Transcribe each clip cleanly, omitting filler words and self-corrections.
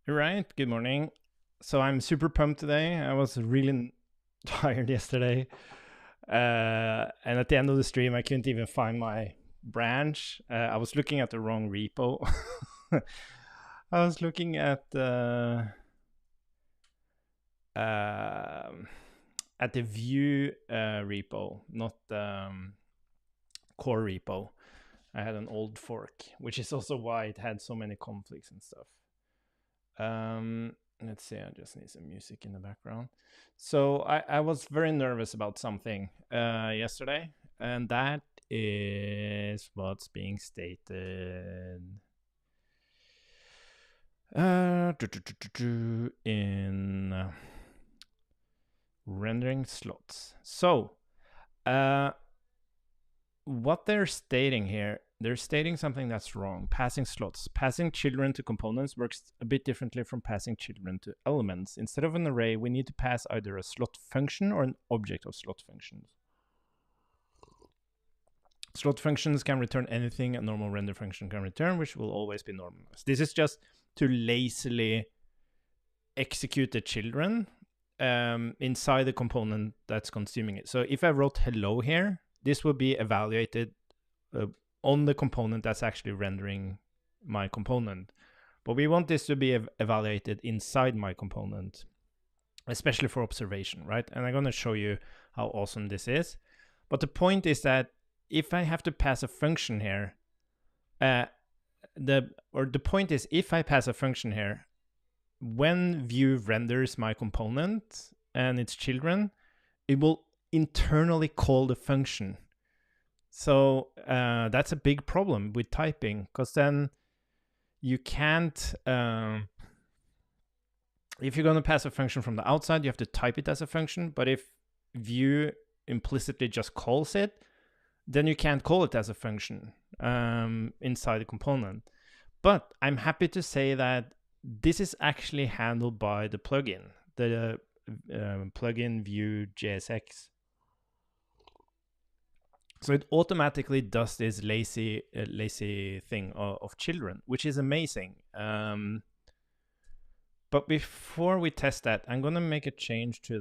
Right, good morning. So I'm super pumped today. I was really tired yesterday. And at the end of the stream, I couldn't even find my branch. I was looking at the wrong repo. I was looking at the Vue repo, not core repo. I had an old fork, which is also why it had so many conflicts and stuff. Let's see, I just need some music in the background. So I was very nervous about something yesterday, and that is what's being stated in rendering slots. So what they're stating here, they're stating something that's wrong. Passing slots. Passing children to components works a bit differently from passing children to elements. Instead of an array, we need to pass either a slot function or an object of slot functions. Slot functions can return anything a normal render function can return, which will always be normalized. This is just to lazily execute the children inside the component that's consuming it. So if I wrote hello here, this will be evaluated on the component that's actually rendering my component. But we want this to be evaluated inside my component, especially for observation, right? And I'm going to show you how awesome this is. But the point is that if I have to pass a function here, the point is if I pass a function here, when Vue renders my component and its children, it will internally call the function. So that's a big problem with typing, because then you can't, if you're going to pass a function from the outside, you have to type it as a function. But if Vue implicitly just calls it, then you can't call it as a function inside the component. But I'm happy to say that this is actually handled by the plugin, the plugin Vue JSX. So it automatically does this lazy thing of children, which is amazing. But before we test that, I'm gonna make a change to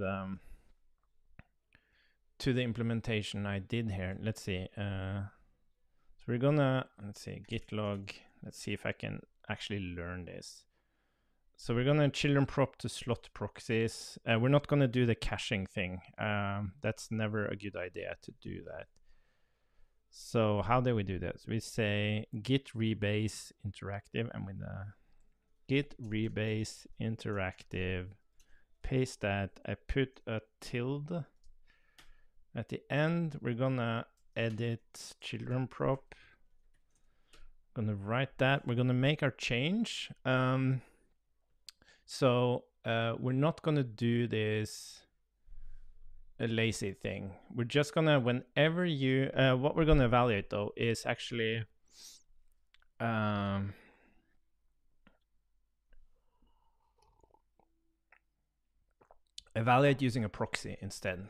the implementation I did here. Let's see. So we're gonna git log. Let's see if I can actually learn this. So we're gonna children prop to slot proxies. We're not gonna do the caching thing. That's never a good idea to do that. So how do we do this? We say git rebase interactive, and with the git rebase interactive, paste that. I put a tilde at the end. We're gonna edit children prop. Gonna write that. We're gonna make our change. So we're not gonna do this a lazy thing. We're just gonna, whenever you, what we're gonna evaluate though is actually evaluate using a proxy instead.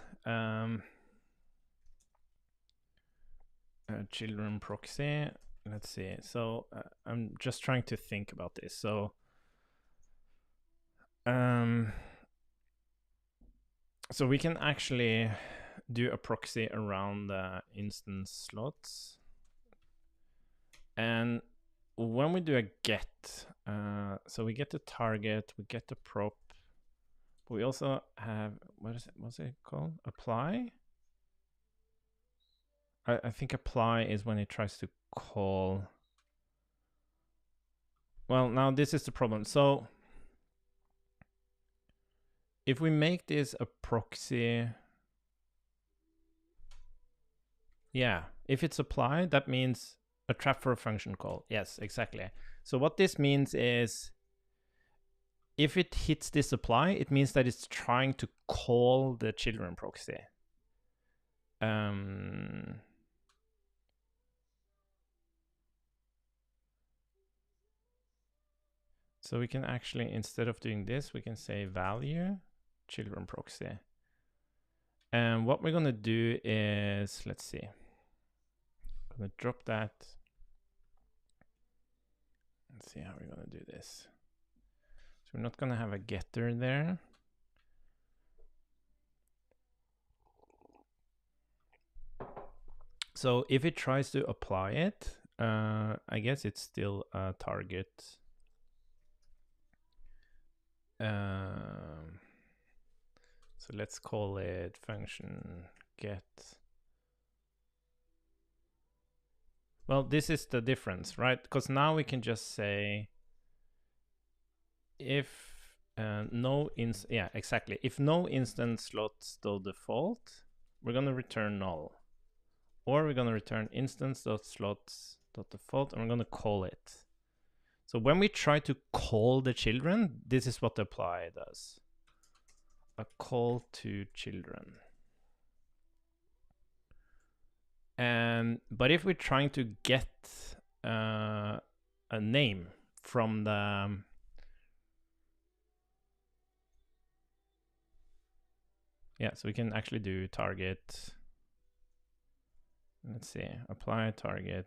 Children proxy. Let's see. So I'm just trying to think about this. So so we can actually do a proxy around the instance slots. And when we do a get, so we get the target, we get the prop, but we also have, what's it called? Apply? I think apply is when it tries to call. Well, now this is the problem. So if we make this a proxy, yeah, if it's applied, that means a trap for a function call. Yes, exactly. So what this means is if it hits this apply, it means that it's trying to call the children proxy. So we can actually, instead of doing this, we can say value children proxy. And what we're going to do is, let's see, I'm going to drop that. Let's see how we're going to do this. So we're not going to have a getter there. So if it tries to apply it, I guess it's still a target. So let's call it function get. Well, this is the difference, right? Because now we can just say if no exactly. If no instance slots the default, we're going to return null. Or we're going to return instance.slots.default, and we're going to call it. So when we try to call the children, this is what the apply does. A call to children. But if we're trying to get a name from the so we can actually do target. Let's see, apply target.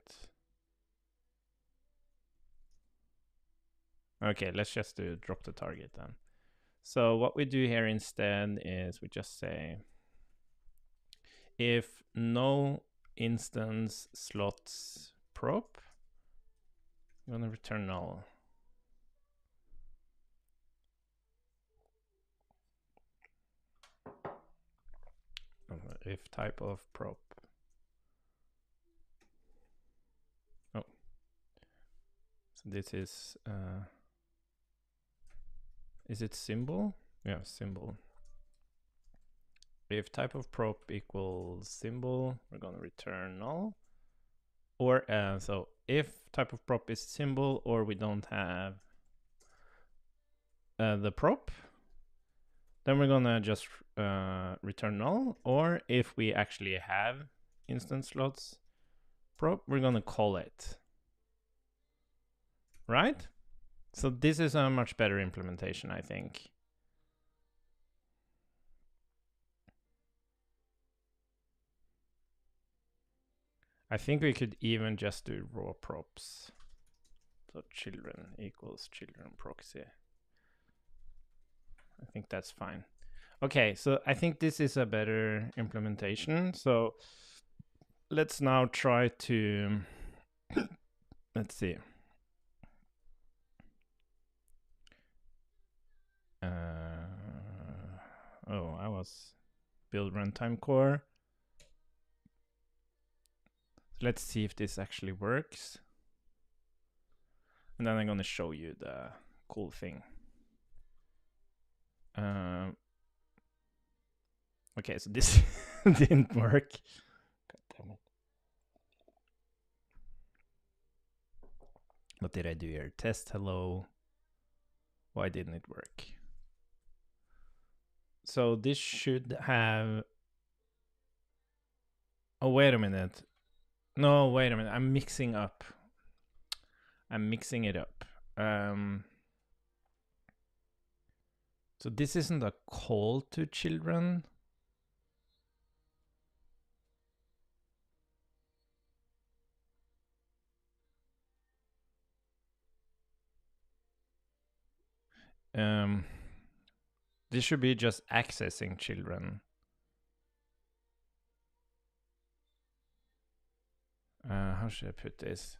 Okay, let's just drop the target then. So what we do here instead is we just say if no instance slots prop, I'm gonna return null. If type of prop. Oh, so this is it symbol? Yeah, symbol. If type of prop equals symbol, we're gonna return null. Or so if type of prop is symbol, or we don't have the prop, then we're gonna just return null. Or if we actually have instance slots prop, we're gonna call it. Right? So this is a much better implementation, I think. I think we could even just do raw props. So children equals children proxy. I think that's fine. Okay, so I think this is a better implementation. So let's now try to, let's see. Oh, I was build runtime core. So let's see if this actually works. And then I'm going to show you the cool thing. Okay, so this didn't work. God damn it. What did I do here? Test hello. Why didn't it work? So this should have... Oh, wait a minute. No, wait a minute. I'm mixing up. I'm mixing it up. So this isn't a call to children. This should be just accessing children. How should I put this?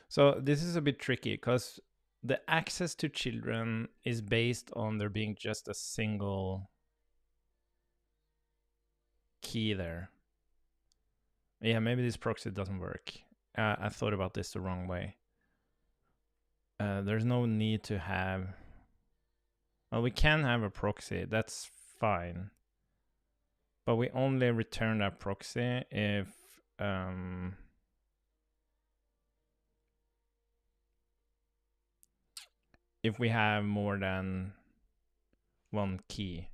So this is a bit tricky because the access to children is based on there being just a single key there. Yeah, maybe this proxy doesn't work. I thought about this the wrong way. There's no need to have... Well, we can have a proxy. That's fine. But we only return that proxy if we have more than one key.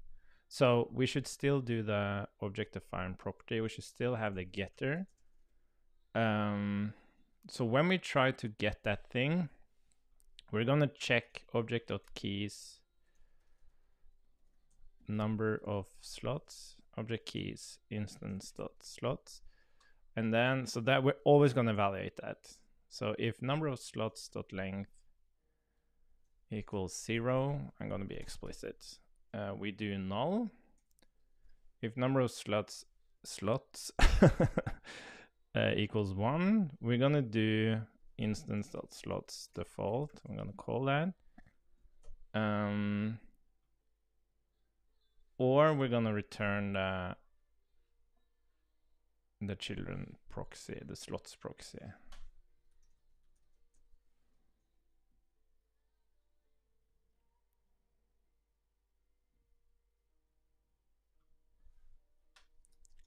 So we should still do the object defined property. We should still have the getter. So when we try to get that thing, we're gonna check object.keys number of slots. object keys instance.slots. And then, so that we're always going to evaluate that. So if number of slots.length equals 0, I'm going to be explicit. We do null. If number of slots equals 1, we're going to do instance.slots default. I'm going to call that. Or we're going to return the children proxy, the slots proxy.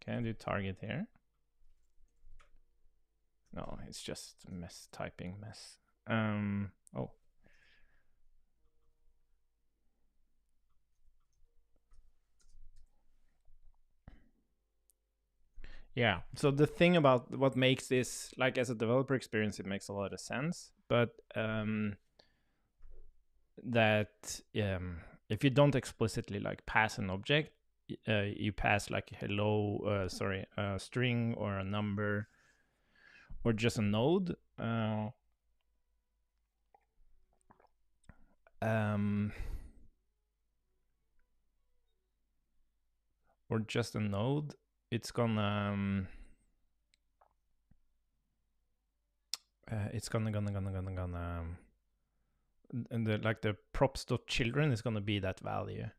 Can I do target here? No, it's just mess, typing mess. Oh. Yeah, so the thing about what makes this, like as a developer experience, it makes a lot of sense. But that if you don't explicitly like pass an object, you pass like hello, a string or a number or just a node. Or just a node, it's gonna and the props.children is gonna be that value.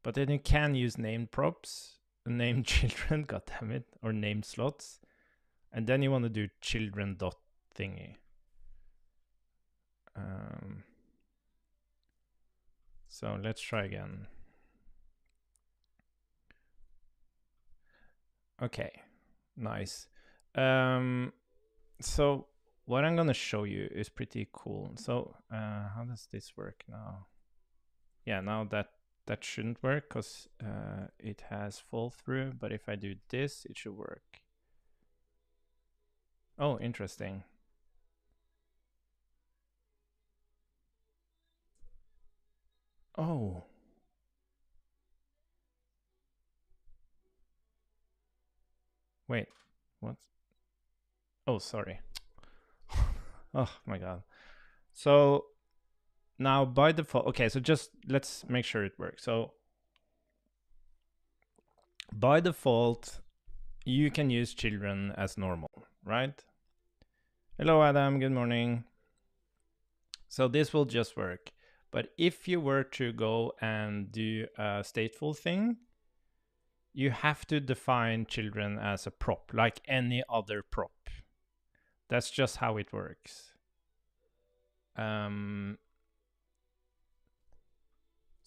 But then you can use named props, named children, god damn it, or named slots, and then you want to do children dot thingy. So let's try again. Okay, nice. So what I'm gonna show you is pretty cool. So how does this work now? Yeah, now that shouldn't work because it has fall through, but if I do this, it should work. Oh, interesting. Oh. Wait, what? Oh, sorry. Oh my god. So now by default, okay, so just let's make sure it works. So by default, you can use children as normal, right? Hello, Adam, good morning. So this will just work. But if you were to go and do a stateful thing, you have to define children as a prop, like any other prop. That's just how it works. So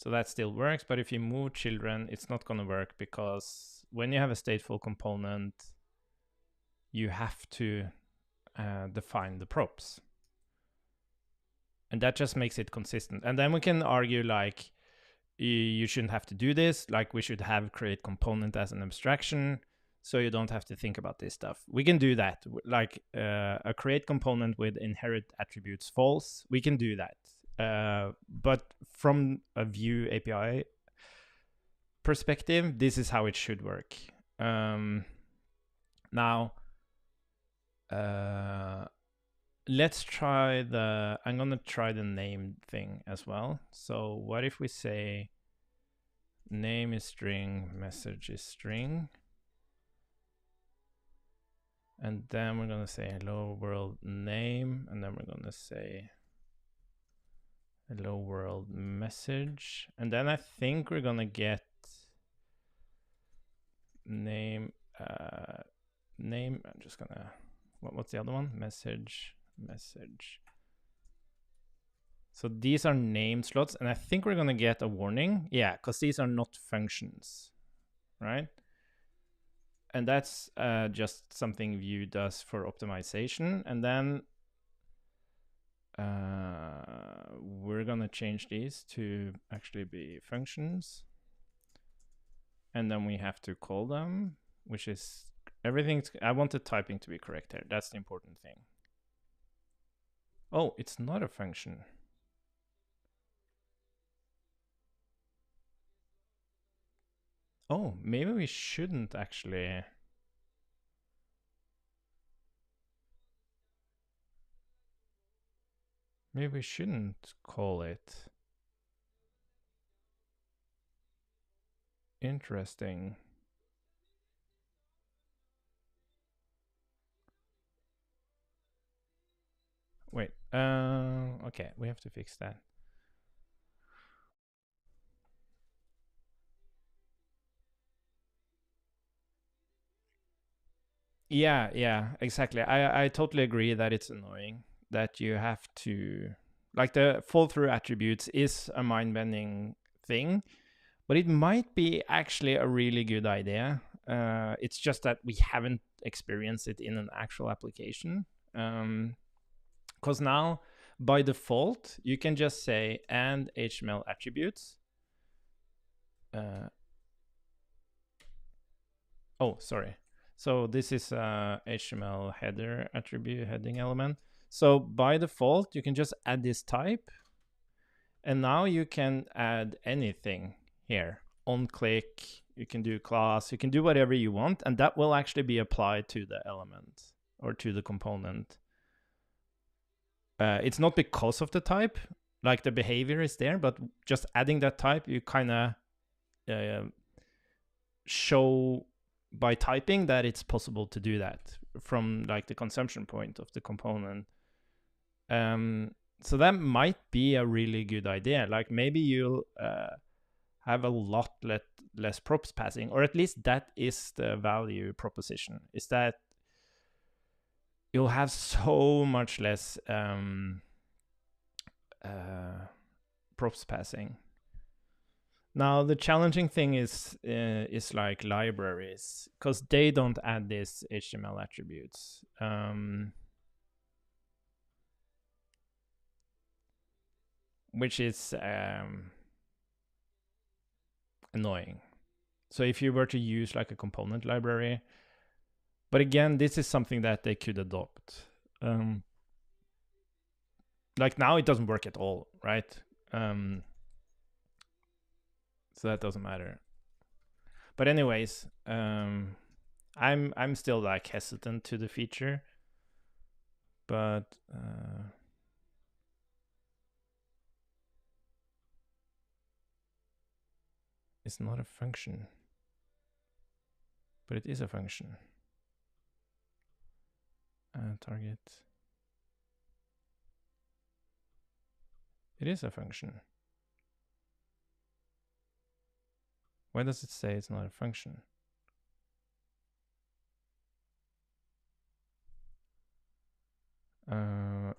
that still works, but if you move children, it's not going to work because when you have a stateful component, you have to define the props. And that just makes it consistent. And then we can argue like, you shouldn't have to do this. Like we should have create component as an abstraction, so you don't have to think about this stuff. We can do that. Like a create component with inherit attributes false, we can do that. But from a Vue API perspective, this is how it should work. Now, let's try I'm gonna try the name thing as well. So what if we say name is string, message is string, and then we're gonna say hello world name, and then we're gonna say hello world message, and then I think we're gonna get name. I'm just gonna, what's the other one? Message. So these are name slots, and I think we're gonna get a warning. Yeah, because these are not functions, right? And that's just something Vue does for optimization. And then we're gonna change these to actually be functions. And then we have to call them, which is everything. I want the typing to be correct here. That's the important thing. Oh, it's not a function. Oh, maybe we shouldn't actually. Maybe we shouldn't call it. Interesting. Wait. Okay, we have to fix that. Yeah, exactly. I totally agree that it's annoying that you have to, like, the fall through attributes is a mind bending thing, but it might be actually a really good idea. It's just that we haven't experienced it in an actual application. Because now, by default, you can just say and HTML attributes. Oh, sorry. So this is a HTML header attribute heading element. So by default, you can just add this type. And now you can add anything here. On click, you can do class, you can do whatever you want, and that will actually be applied to the element or to the component. It's not because of the type, like the behavior is there, but just adding that type, you kind of show by typing that it's possible to do that from like the consumption point of the component. So that might be a really good idea. Like maybe you'll have a lot less props passing, or at least that is the value proposition, is that you'll have so much less props passing. Now the challenging thing is like libraries, because they don't add these HTML attributes. Which is annoying. So if you were to use like a component library, but again, this is something that they could adopt. Like now it doesn't work at all, right? So that doesn't matter. But anyways, I'm still like hesitant to the feature, but it's not a function, but it is a function. Target. It is a function. Why does it say it's not a function?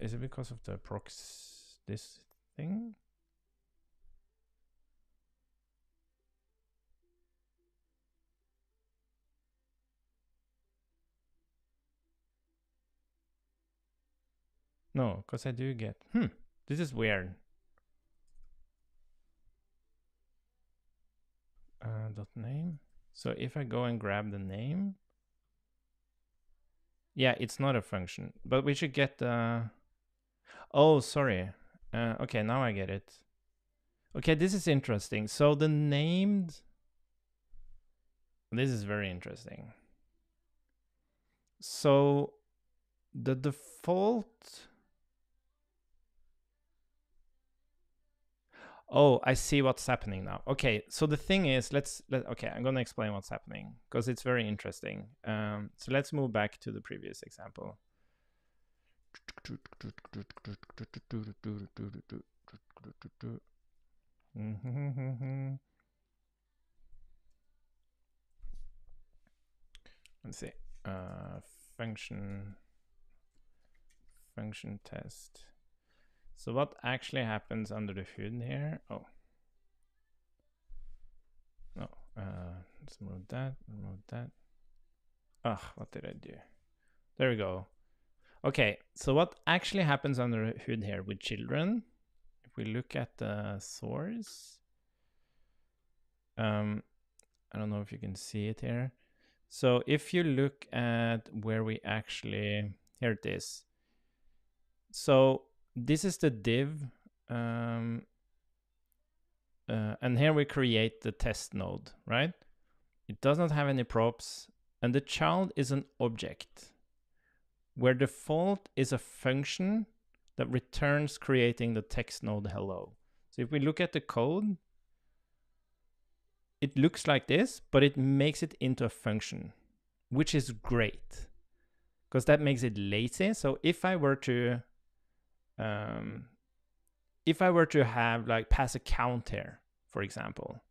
Is it because of the prox this thing? No, because I do get, this is weird. Dot name. So if I go and grab the name, yeah, it's not a function, but we should get the, oh, sorry. Okay, now I get it. Okay, this is interesting. So the named, this is very interesting. So the default, oh, I see what's happening now. Okay, so the thing is, okay, I'm gonna explain what's happening because it's very interesting. So let's move back to the previous example. Let's see. Function test. So what actually happens under the hood here? Oh, no. Let's remove that. What did I do? There we go. Okay, so what actually happens under the hood here with children? If we look at the source, I don't know if you can see it here. So if you look at where we actually, here it is. So this is the div, and here we create the test node, right? It does not have any props, and the child is an object, where default is a function that returns creating the text node hello. So if we look at the code, it looks like this, but it makes it into a function, which is great because that makes it lazy. So if I were to have like pass a count here, for example,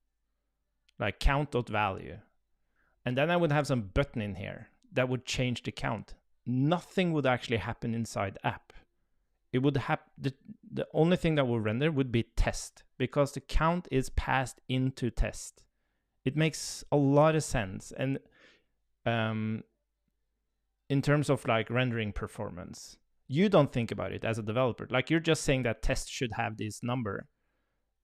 like count.value, and then I would have some button in here that would change the count, nothing would actually happen inside app. It would have the only thing that will render would be test, because the count is passed into test. It makes a lot of sense, and in terms of like rendering performance, you don't think about it as a developer. Like you're just saying that test should have this number.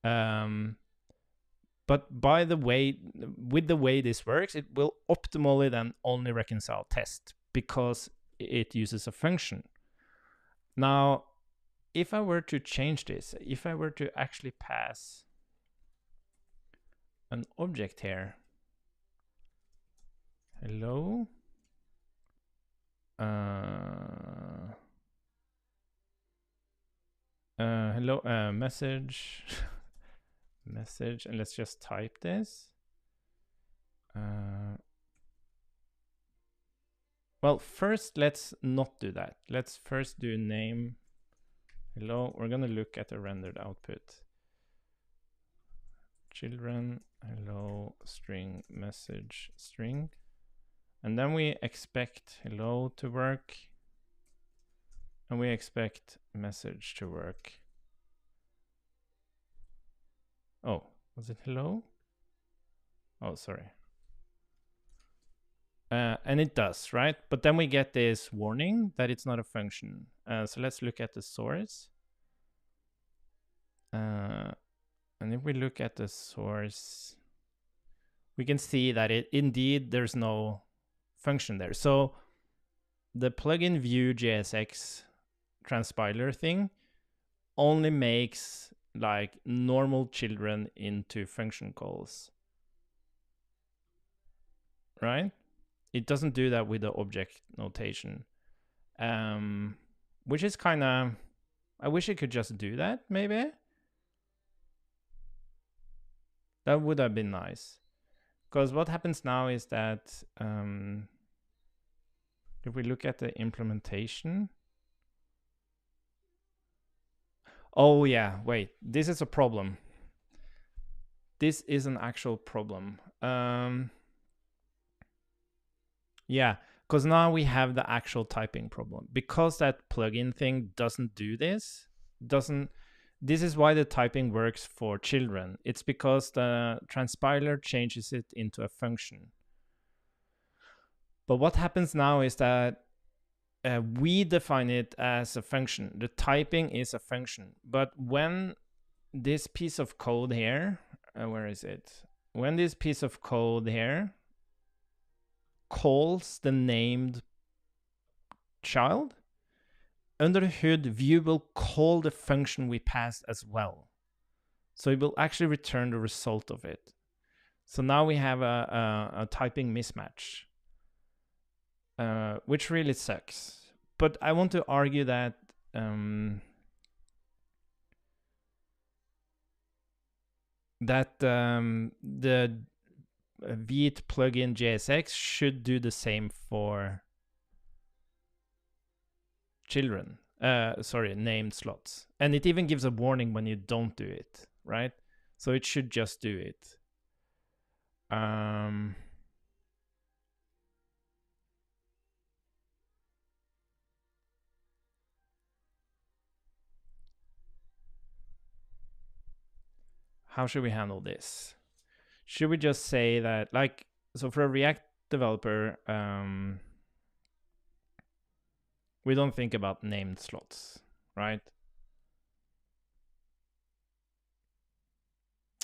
But by the way, with the way this works, it will optimally then only reconcile test because it uses a function. Now, if I were to change this, if I were to actually pass an object here, hello, hello, message, message, and let's just type this. Well, first, let's not do that. Let's first do name. Hello, we're gonna look at the rendered output. Children, hello, string, message, string. And then we expect hello to work. And we expect message to work. Oh, was it hello? Oh, sorry. And it does, right? But then we get this warning that it's not a function. So let's look at the source. And if we look at the source, we can see that indeed there's no function there. So the plugin Vue JSX transpiler thing only makes like normal children into function calls, right? It doesn't do that with the object notation, which is kind of, I wish it could just do that, maybe. That would have been nice. Because what happens now is that if we look at the implementation, oh yeah, wait, this is a problem. This is an actual problem. Yeah, because now we have the actual typing problem. Because that plugin thing doesn't do this, this is why the typing works for children. It's because the transpiler changes it into a function. But what happens now is that we define it as a function. The typing is a function. But when this piece of code here, where is it? When this piece of code here calls the named child, under the hood, Vue will call the function we passed as well. So it will actually return the result of it. So now we have a typing mismatch, which really sucks. But I want to argue that the Vite plugin JSX should do the same for children. Named slots. And it even gives a warning when you don't do it, right? So it should just do it. How should we handle this? Should we just say that, like, so for a React developer, we don't think about named slots, right?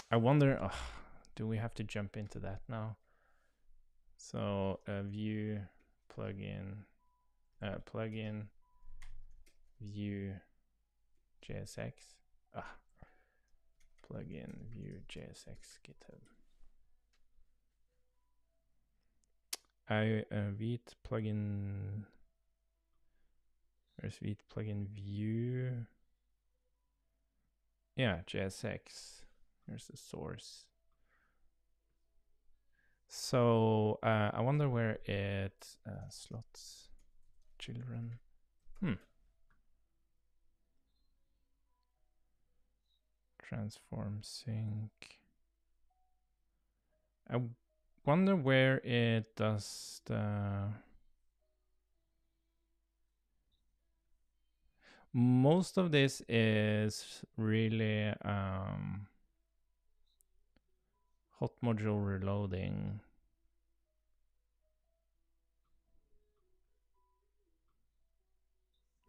I wonder, do we have to jump into that now? So Vue plugin Vue JSX. Plugin Vue JSX GitHub. Vue plugin. There's Vue plugin Vue. Yeah, JSX. Here's the source. So I wonder where it slots children. Transform sync. I wonder where it does the. Most of this is really hot module reloading.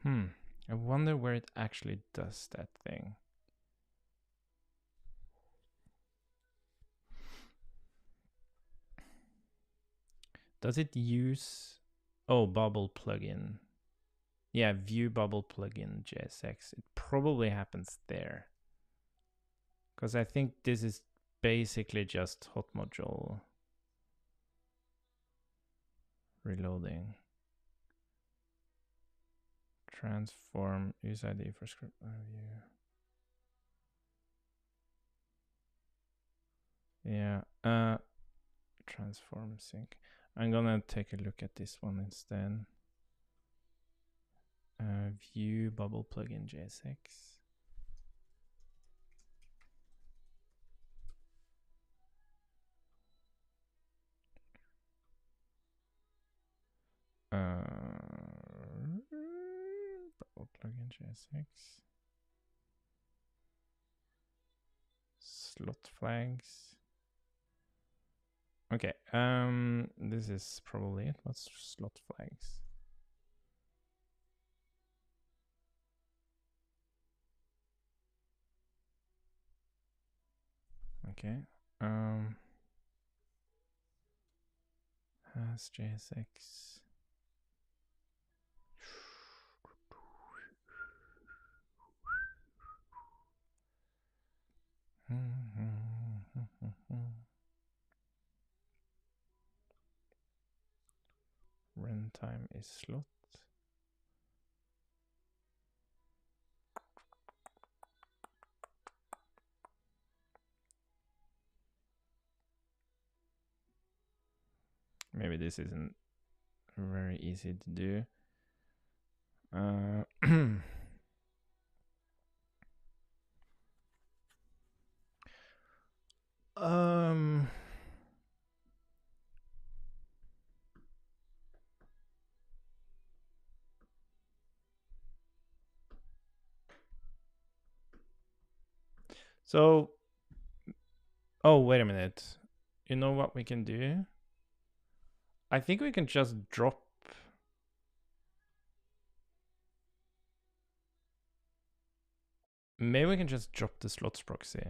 I wonder where it actually does that thing. Does it use bubble plugin? Yeah, Vue bubble plugin JSX. It probably happens there. Because I think this is basically just hot module reloading. Transform use ID for script view. Yeah, transform sync. I'm gonna take a look at this one instead. Vue bubble plugin JSX. Bubble plugin JSX. Slot flags. Okay, this is probably it. What's slot flags? Okay, has JSX. Runtime is slot. Maybe this isn't very easy to do. So, wait a minute. You know what we can do? I think we can just drop. Maybe we can just drop the slots proxy.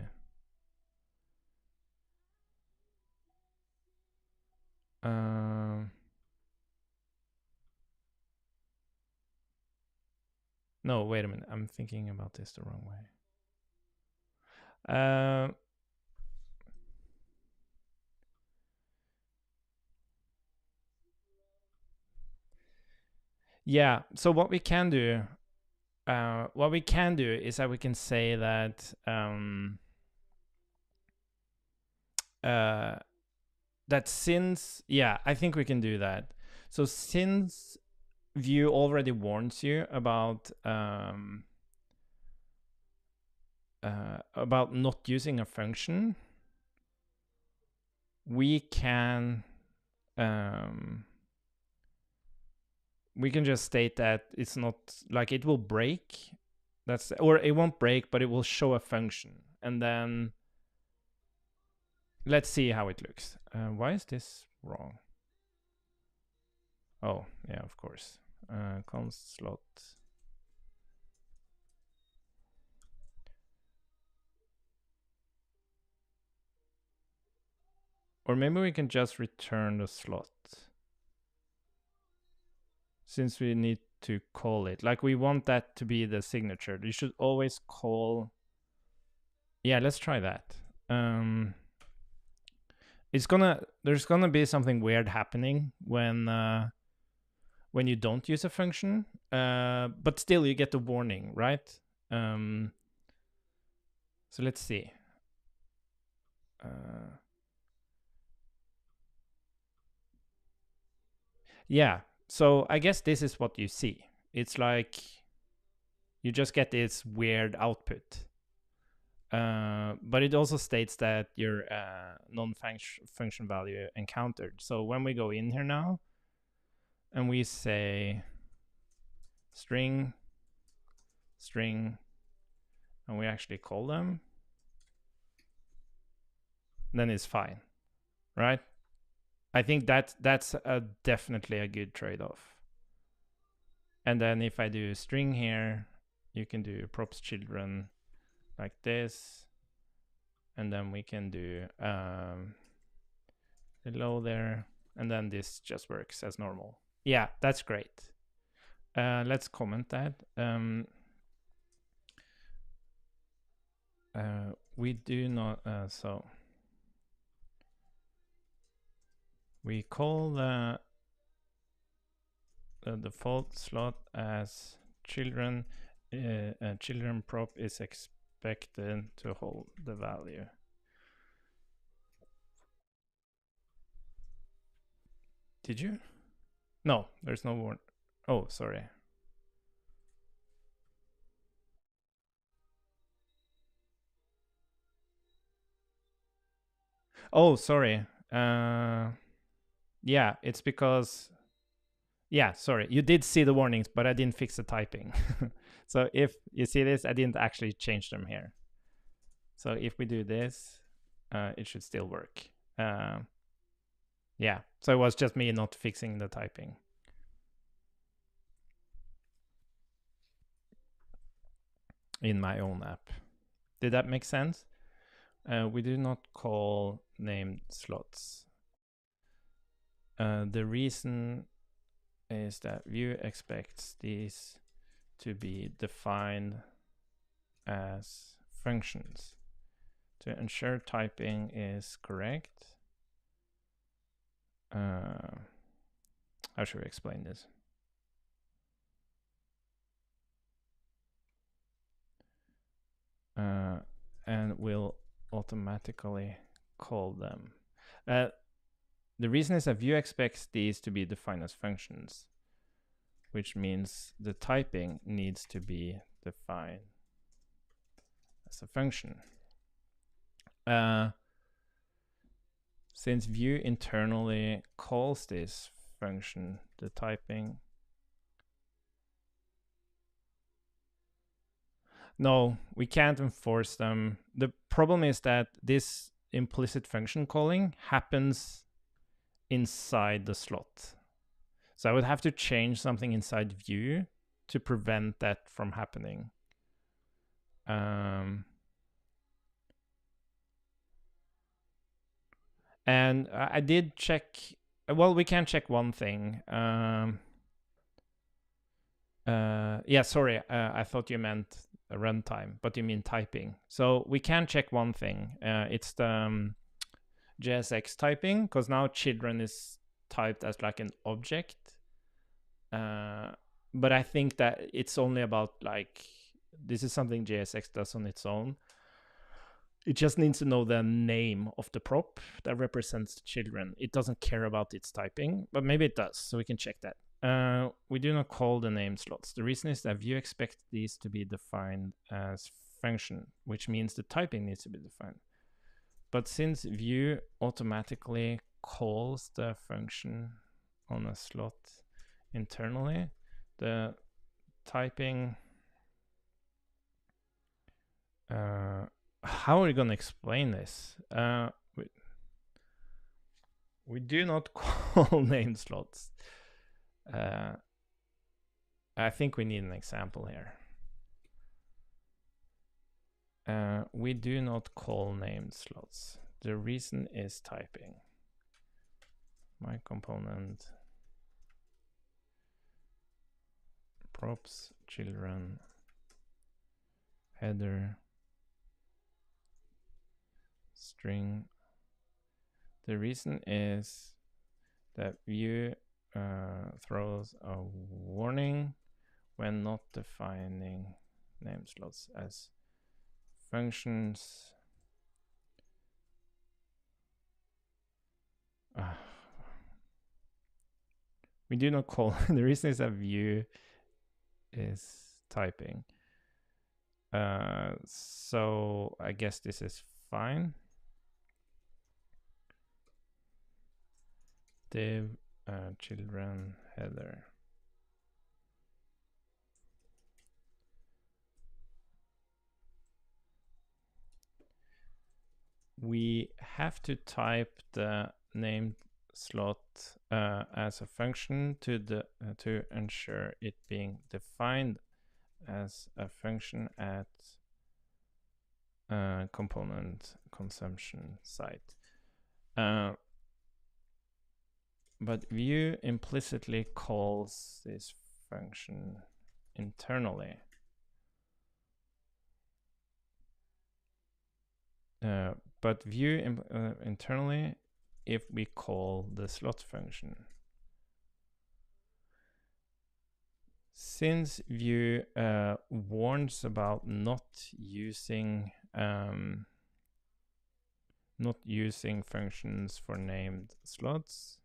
No, wait a minute. I'm thinking about this the wrong way. Yeah, so what we can do is that we can say that that since, yeah, I think we can do that. So since Vue already warns you about not using a function, we can just state that it's not, like, it will break. Or it won't break, but it will show a function, and then let's see how it looks. Why is this wrong? Oh, yeah, of course. Const slot. Or maybe we can just return the slot, since we need to call it. Like, we want that to be the signature. You should always call. Yeah, let's try that. there's gonna be something weird happening when you don't use a function, but still you get the warning, right? So let's see. Yeah, so I guess this is what you see. It's like you just get this weird output. But it also states that your non-function value encountered. So when we go in here now and we say string, and we actually call them, then it's fine, right? I think that's definitely a good trade-off. And then if I do string here, you can do props children like this, and then we can do hello there, and then this just works as normal. Yeah, that's great. Let's comment that. We do not, so we call the default slot as children. Children prop is expected to hold the value. Did you? No, there's no warn. Oh, sorry. Oh, sorry. Yeah, it's because, yeah, sorry. You did see the warnings, but I didn't fix the typing. So if you see this, I didn't actually change them here. So if we do this, it should still work. Yeah, so it was just me not fixing the typing. In my own app. Did that make sense? We do not call named slots. The reason is that Vue expects these to be defined as functions. To ensure typing is correct, how should we explain this? And will automatically call them. The reason is that Vue expects these to be defined as functions, which means the typing needs to be defined as a function. Since Vue internally calls this function, the typing. No, we can't enforce them. The problem is that this implicit function calling happens inside the slot. So I would have to change something inside Vue to prevent that from happening. And I did check. Well, we can check one thing. Yeah, sorry. I thought you meant runtime, but you mean typing. So we can check one thing. It's the JSX typing, because now children is typed as like an object. But I think that it's only about like, this is something JSX does on its own. It just needs to know the name of the prop that represents the children. It doesn't care about its typing, but maybe it does, so we can check that. We do not call the name slots. The reason is that Vue expects these to be defined as function, which means the typing needs to be defined. But since Vue automatically calls the function on a slot internally, the typing, how are we going to explain this? We do not call name slots. I think we need an example here. We do not call named slots. The reason is typing. My component props children header string The reason is that Vue throws a warning when not defining name slots as functions. We do not call. The reason is that Vue is typing. So I guess this is fine. Div children header. We have to type the named slot as a function to ensure it being defined as a function at component consumption site. But Vue implicitly calls this function internally. But Vue internally if we call the slot function. Since Vue warns about not using functions for named slots,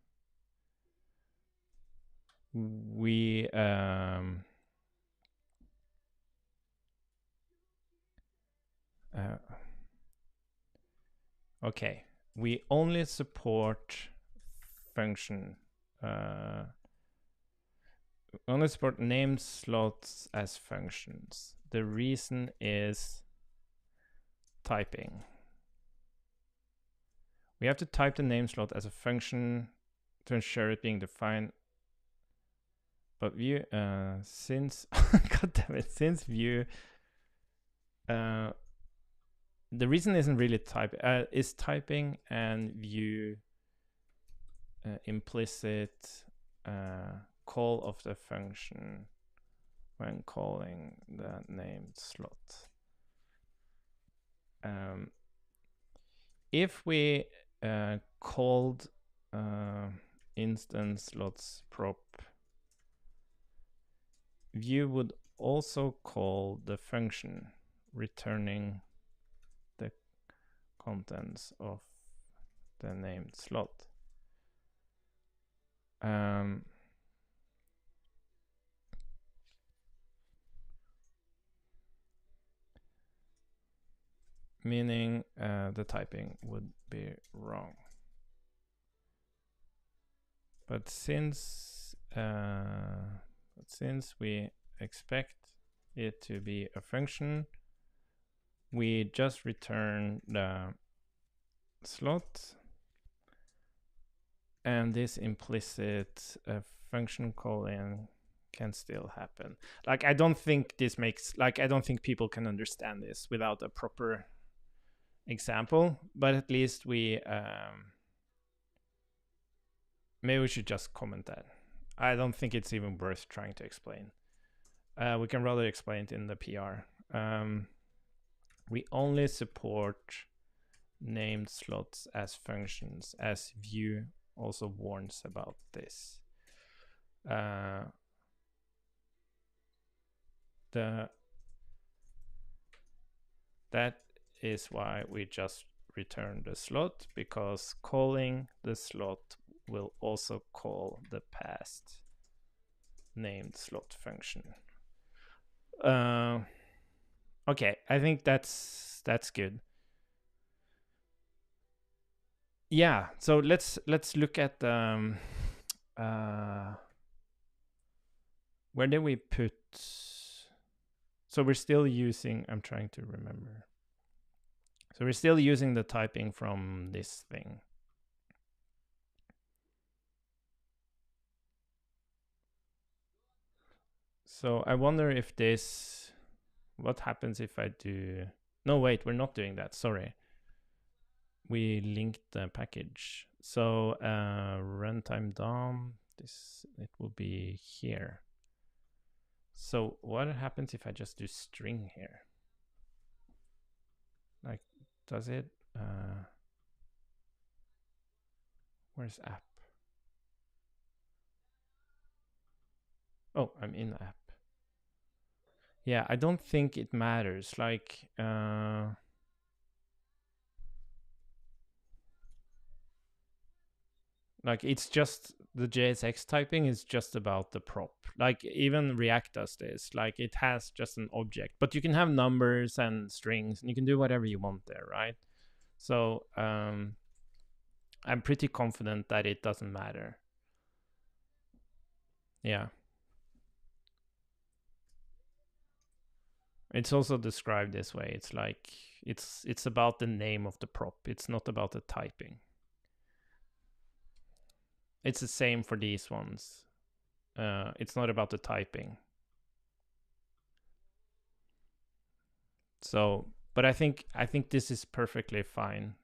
we okay, we only support function only support named slots as functions. The reason is typing. We have to type the name slot as a function to ensure it being defined. But Vue, since God damn it, since Vue, the reason isn't really is typing and Vue implicit call of the function when calling the named slot. If we called instance slots prop, Vue would also call the function returning the contents of the named slot. Meaning the typing would be wrong. But since we expect it to be a function, we just return the slot, and this implicit function calling can still happen. Like, I don't think this makes, like, I don't think people can understand this without a proper example, but at least we maybe we should just comment that. I don't think it's even worth trying to explain. We can rather explain it in the PR. We only support named slots as functions, as Vue also warns about this. That is why we just return the slot, because calling the slot will also call the past named slot function. Okay, I think that's good. Yeah, so let's look at where did we put? So we're still using, I'm trying to remember. So we're still using the typing from this thing. So I wonder if this, what happens if I do, no, wait, we're not doing that, sorry. We linked the package. So runtime DOM, it will be here. So what happens if I just do string here? Like, does it? Where's app? Oh, I'm in app. Yeah, I don't think it matters. Like, it's just the JSX typing is just about the prop. Like even React does this. Like it has just an object, but you can have numbers and strings, and you can do whatever you want there, right? So I'm pretty confident that it doesn't matter. Yeah. It's also described this way. It's like it's about the name of the prop. It's not about the typing. It's the same for these ones. It's not about the typing. So, but I think this is perfectly fine.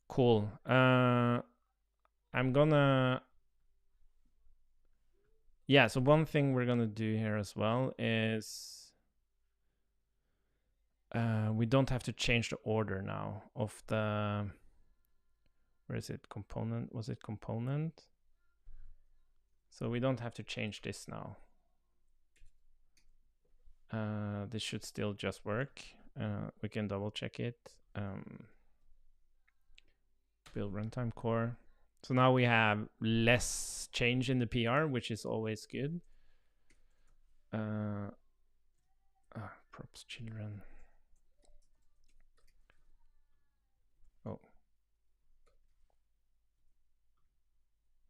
Cool. I'm gonna. Yeah. So one thing we're gonna do here as well is we don't have to change the order now of the. Where is it? Component? Was it component? So we don't have to change this now. This should still just work. We can double check it. Build runtime core. So now we have less change in the PR, which is always good. Props children. Oh.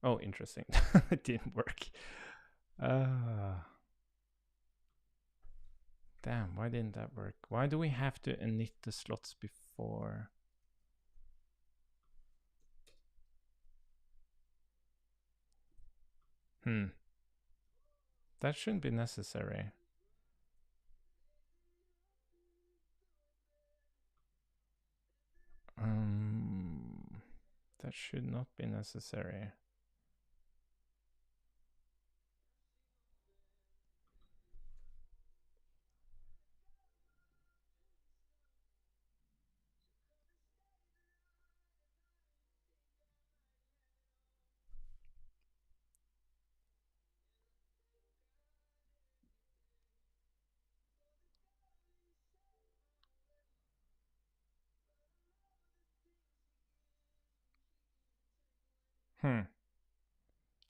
Oh, interesting. It didn't work. Damn, why didn't that work? Why do we have to init the slots before? That shouldn't be necessary. That should not be necessary.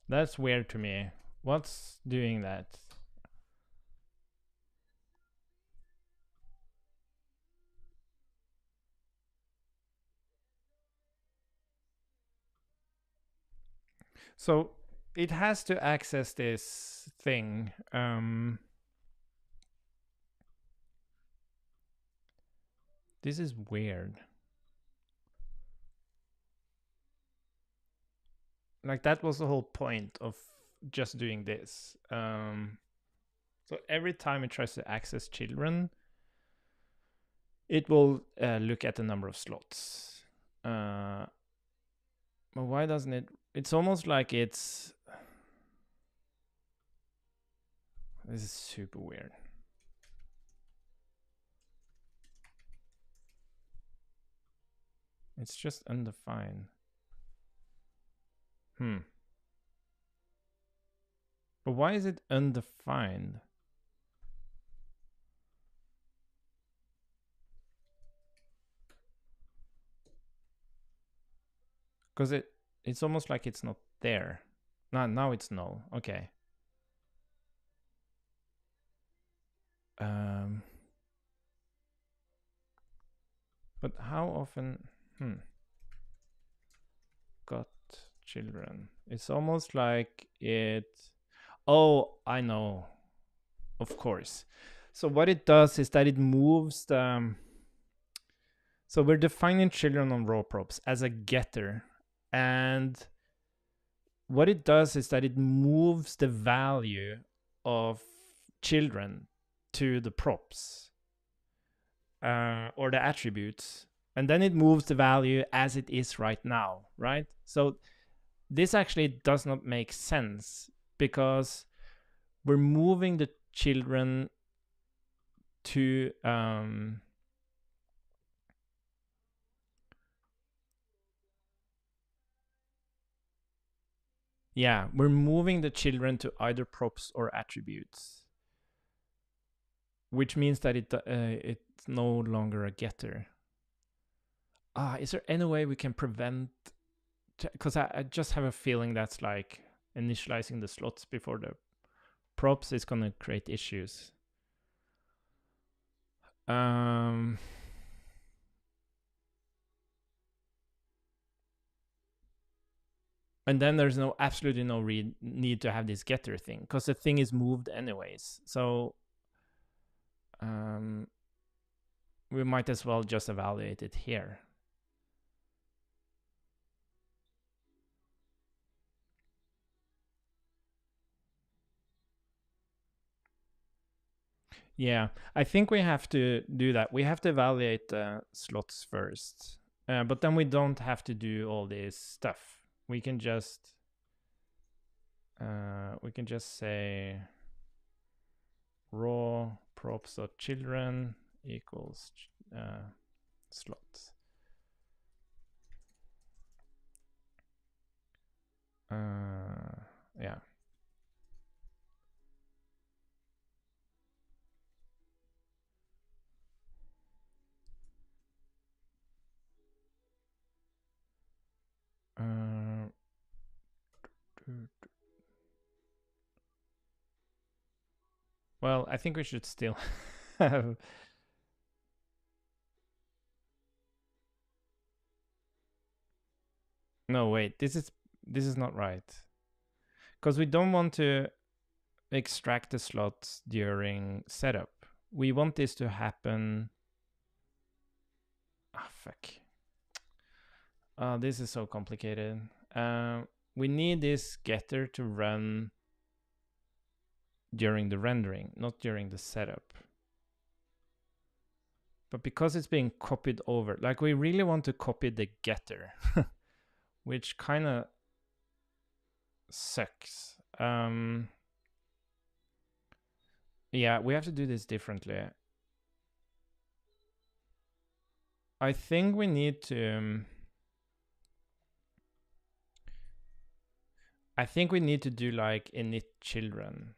That's weird to me. What's doing that? So it has to access this thing. This is weird. Like that was the whole point of just doing this. So every time it tries to access children, it will look at the number of slots. But why doesn't it? It's almost like it's. This is super weird. It's just undefined. But why is it undefined? Because it's almost like it's not there. Now it's null. Okay. But how often? Got children. It's almost like it. Oh, I know. Of course. So what it does is that it moves the. So we're defining children on row props as a getter, and what it does is that it moves the value of children to the props or the attributes, and then it moves the value as it is right now, right? So this actually does not make sense because we're moving the children to Yeah, we're moving the children to either props or attributes, which means that it's no longer a getter. Is there any way we can prevent? Because I just have a feeling that's like initializing the slots before the props is gonna create issues. And then there's absolutely no need to have this getter thing because the thing is moved anyways. So we might as well just evaluate it here. Yeah, I think we have to do that. We have to evaluate the slots first, but then we don't have to do all this stuff. We can just say raw props.children equals slots. Yeah. Well, I think we should still have. No, wait. This is not right. Because we don't want to extract the slots during setup. We want this to happen. Fuck. This is so complicated. We need this getter to run during the rendering, not during the setup. But because it's being copied over, like we really want to copy the getter, which kind of sucks. Yeah, we have to do this differently. I think we need to. I think we need to do like init children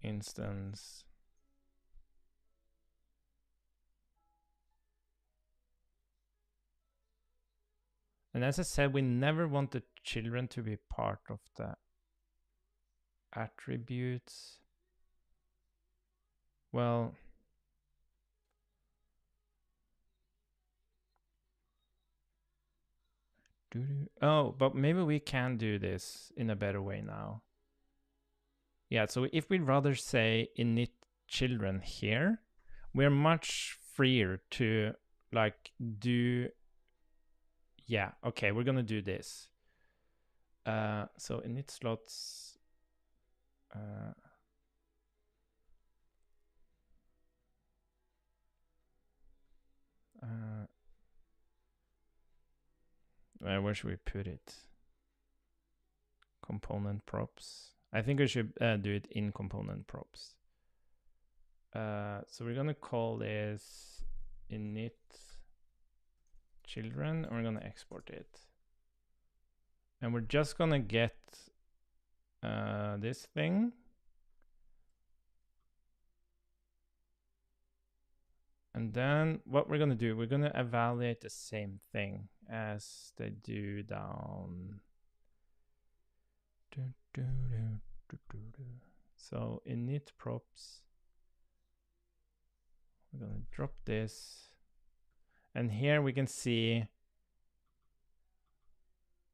instance. And as I said, we never want the children to be part of the attributes. Well, oh, but maybe we can do this in a better way now. Yeah, so if we rather say init children here, we're much freer to like do. Yeah, okay, we're gonna do this. So init slots. Where should we put it? Component props. I think we should do it in component props. So we're gonna call this init children, and we're gonna export it. And we're just gonna get this thing. And then what we're gonna do, we're gonna evaluate the same thing as they do down. So init props, we're gonna drop this. And here we can see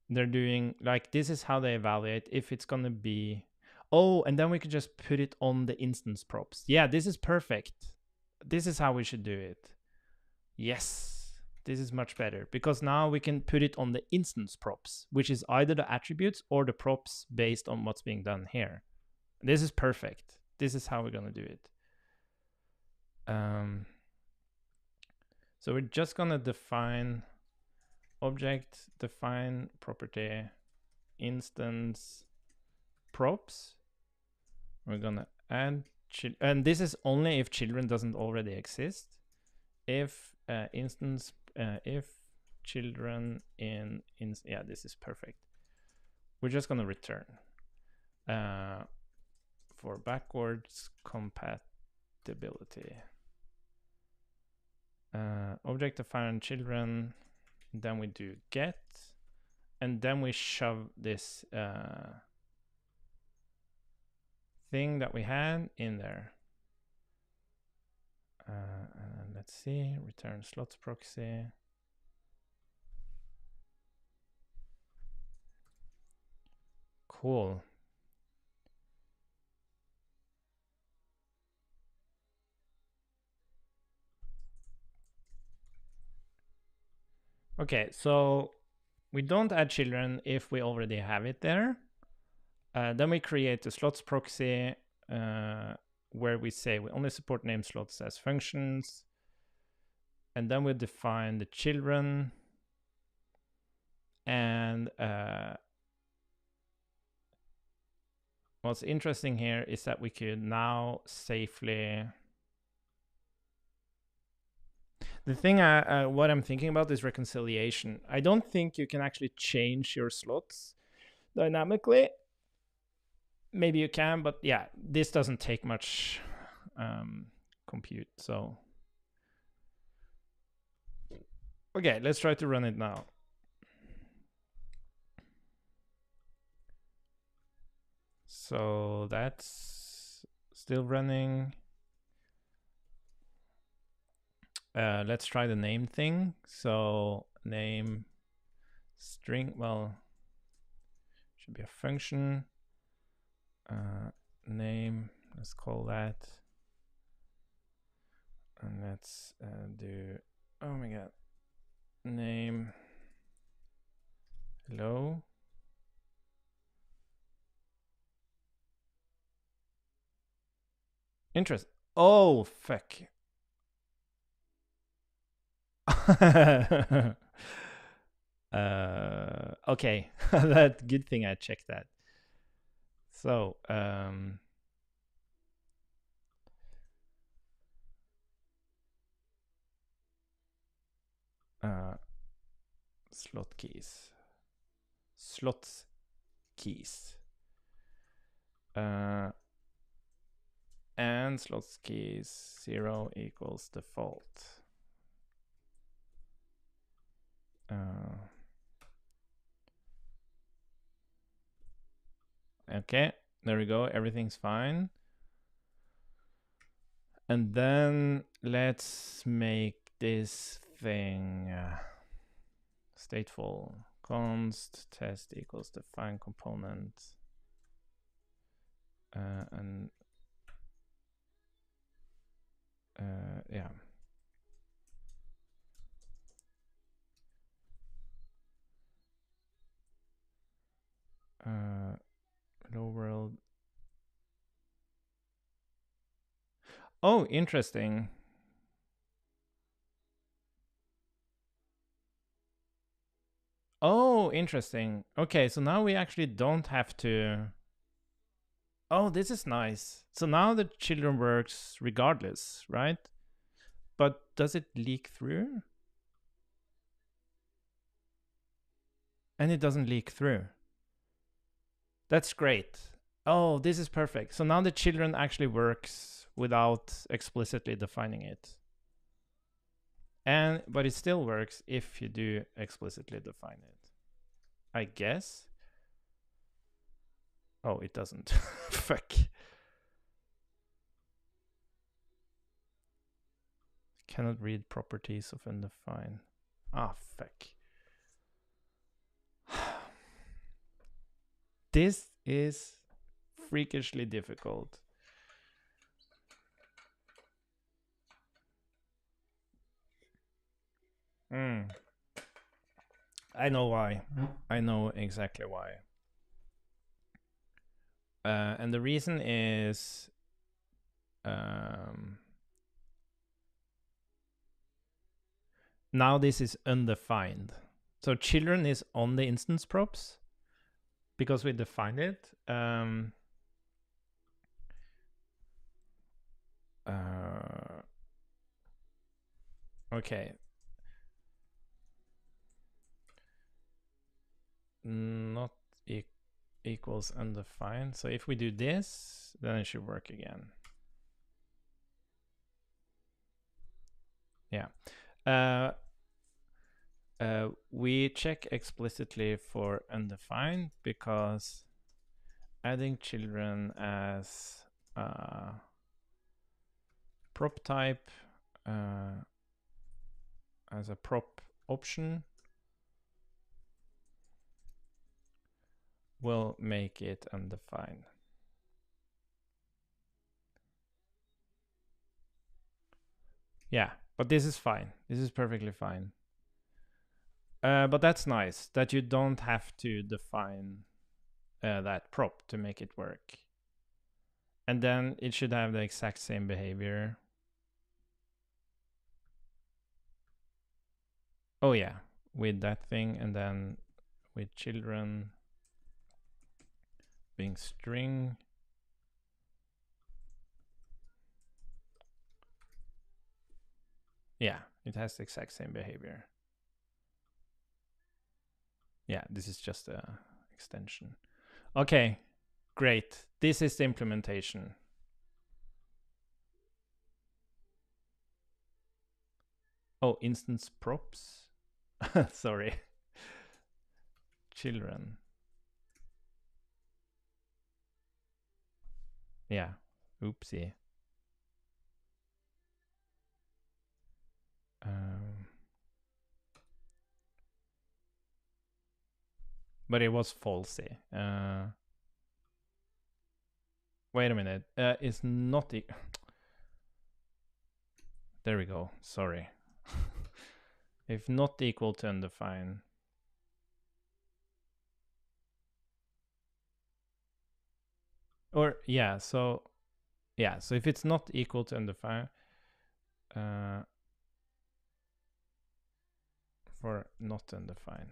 they're doing like, this is how they evaluate if it's gonna be. Oh, and then we could just put it on the instance props. Yeah, this is perfect. This is how we should do it. Yes, this is much better because now we can put it on the instance props, which is either the attributes or the props based on what's being done here. This is perfect. This is how we're gonna do it. So we're just gonna define object, define property, instance props. We're gonna add and this is only if children doesn't already exist. If instance if children in yeah, this is perfect. We're just going to return for backwards compatibility. Object define children, then we do get, and then we shove this thing that we had in there. And let's see, return slots proxy. Cool. Okay, so we don't add children if we already have it there. Then we create a slots proxy where we say we only support name slots as functions. And then we define the children. And what's interesting here is that we could now safely... The thing, what I'm thinking about is reconciliation. I don't think you can actually change your slots dynamically. Maybe you can, but yeah, this doesn't take much compute, so... Okay, let's try to run it now. So that's still running. Let's try the name thing. So name string, well, should be a function. Name, let's call that. And let's do, oh my god, name hello. Interest. Oh, fuck. Okay, that good thing I checked that. So slot keys, slots keys, and slots keys 0 equals default. Okay, there we go. Everything's fine. And then let's make this thing stateful. Const test equals define component. And yeah. Hello world. Oh, interesting. Oh, interesting. Okay, so now we actually don't have to... Oh, this is nice. So now the children works regardless, right? But does it leak through? And it doesn't leak through. That's great. Oh, this is perfect. So now the children actually works without explicitly defining it. But it still works if you do explicitly define it, I guess. Oh, it doesn't. Fuck. Cannot read properties of undefined. Ah, fuck. This is freakishly difficult. I know why. I know exactly why. And the reason is now this is undefined. So children is on the instance props because we defined it. Okay. not equals undefined. So if we do this, then it should work again. Yeah. We check explicitly for undefined because adding children as prop type as a prop option will make it undefined. Yeah, but this is fine. This is perfectly fine. But that's nice that you don't have to define that prop to make it work. And then it should have the exact same behavior. Oh yeah, with that thing, and then with children being string. Yeah, it has the exact same behavior. Yeah, this is just a extension. Okay, great. This is the implementation. Oh, instance props. Sorry. Children. Yeah. Oopsie. But it was falsy. Wait a minute. It's not. There we go. Sorry. If not equal to undefined. Or yeah, so if it's not equal to undefined, for not undefined.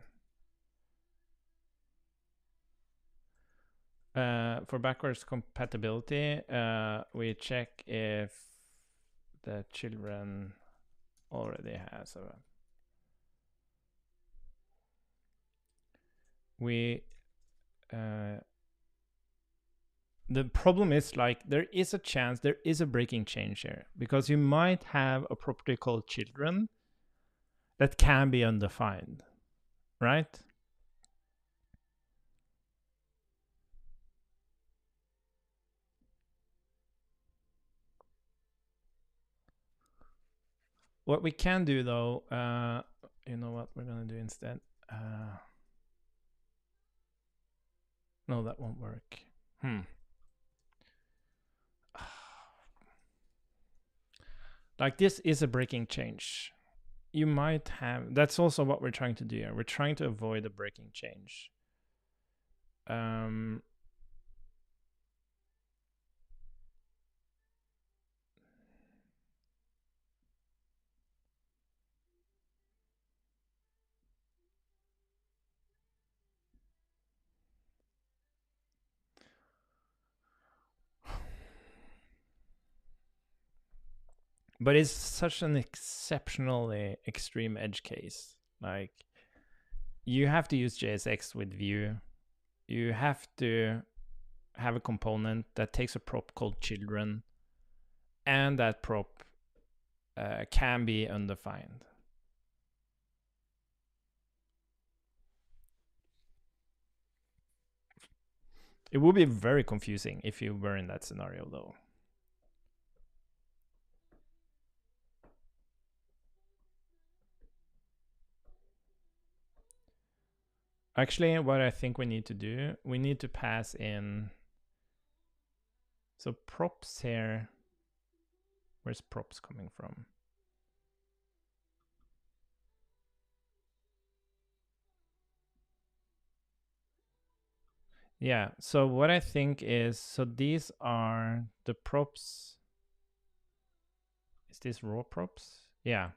For backwards compatibility, we check if the children already has a. The problem is like there is a chance there is a breaking change here because you might have a property called children that can be undefined, right? What we can do though, you know what we're gonna do instead? No, that won't work. Like this is a breaking change. You might have, that's also what we're trying to do here. We're trying to avoid a breaking change. But it's such an exceptionally extreme edge case. Like you have to use JSX with Vue. You have to have a component that takes a prop called children, and that prop can be undefined. It would be very confusing if you were in that scenario, though. Actually, what I think we need to do, we need to pass in. So props here, where's props coming from? Yeah, so what I think is, so these are the props. Is this raw props? Yeah.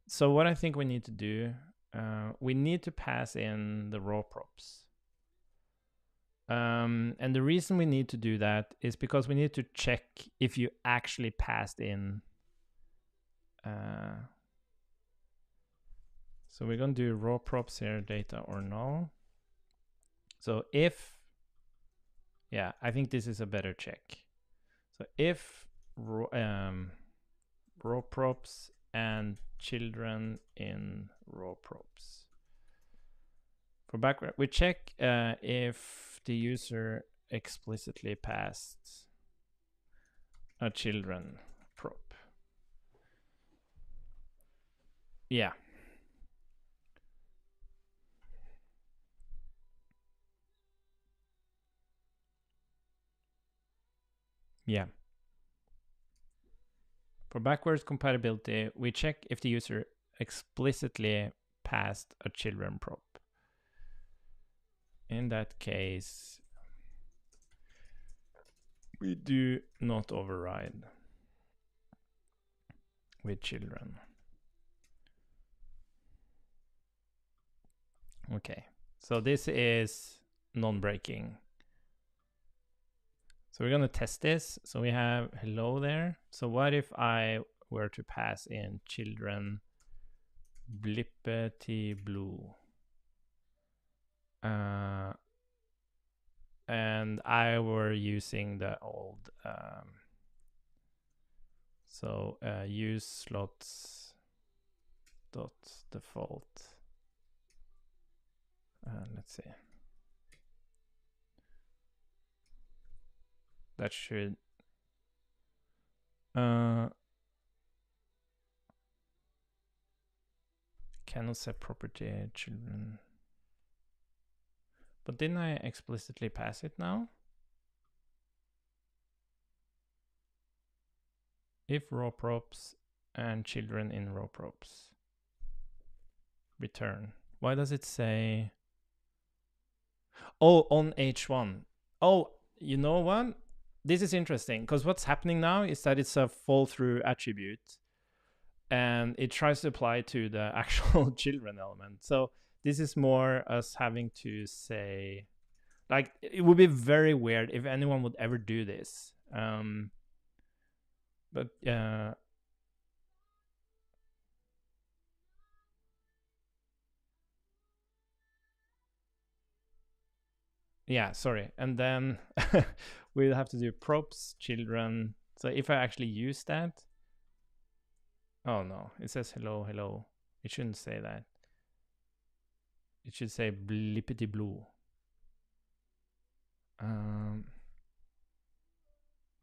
So what I think we need to do, we need to pass in the raw props. And the reason we need to do that is because we need to check if you actually passed in. So we're going to do raw props here, data or null. So if, yeah, I think this is a better check. So if row props and children in row props. For background, we check if the user explicitly passed a children prop. Yeah. Yeah. For backwards compatibility, we check if the user explicitly passed a children prop. In that case, we do not override with children. Okay, so this is non-breaking. So we're going to test this. So we have hello there. So what if I were to pass in children blippity blue? And I were using the old use slots dot default. Let's see. That should cannot set property children. But didn't I explicitly pass it now? If row props and children in row props. Return. Why does it say? Oh, on H1. Oh, you know what? This is interesting because what's happening now is that it's a fall through attribute and it tries to apply to the actual children element. So this is more us having to say, like, it would be very weird if anyone would ever do this. But yeah, sorry. And then we'll have to do props, children. So if I actually use that, oh no, it says hello, hello. It shouldn't say that. It should say blippity blue.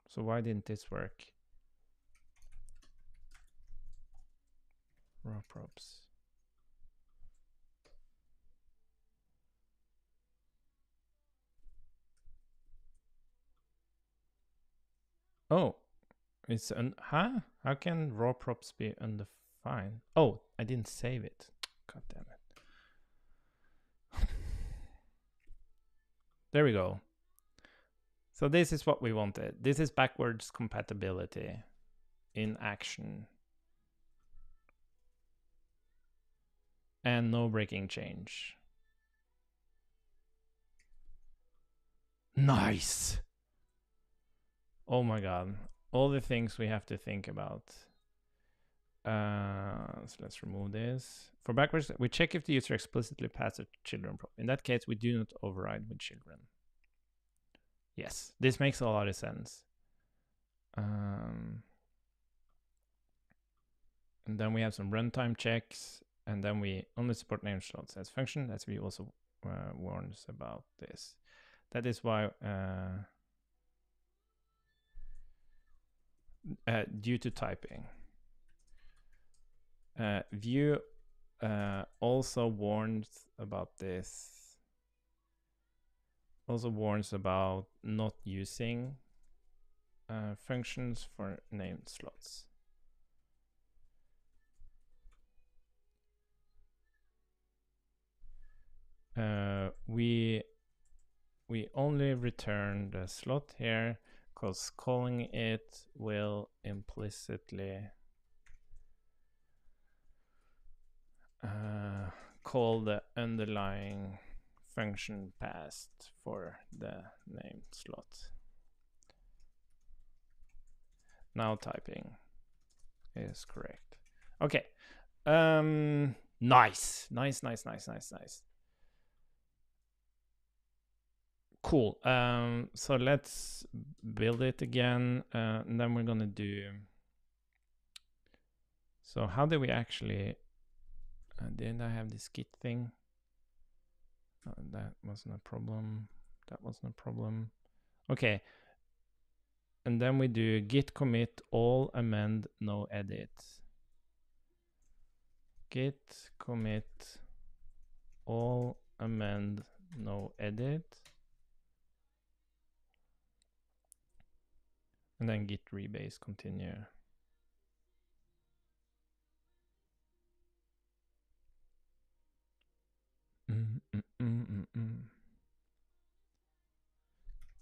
So why didn't this work? Raw props. Oh, it's huh? How can raw props be undefined? Oh, I didn't save it. God damn it. There we go. So this is what we wanted. This is backwards compatibility in action. And no breaking change. Nice. Oh my god. All the things we have to think about. So let's remove this. For backwards, we check if the user explicitly passed a children prop. In that case, we do not override with children. Yes, this makes a lot of sense. And then we have some runtime checks, and then we only support name slots as function, as we also warns about this. That is why due to typing. Vue also warns about this. Also warns about not using functions for named slots. We only return the slot here because calling it will implicitly call the underlying function passed for the named slot. Now typing is correct. Okay. Nice. Cool. So let's build it again, and then we're gonna do. So how do we actually? Did I have this git thing? That wasn't a problem. That wasn't a problem. Okay. And then we do git commit all amend no edit. Git commit all amend no edit. And then git rebase continue.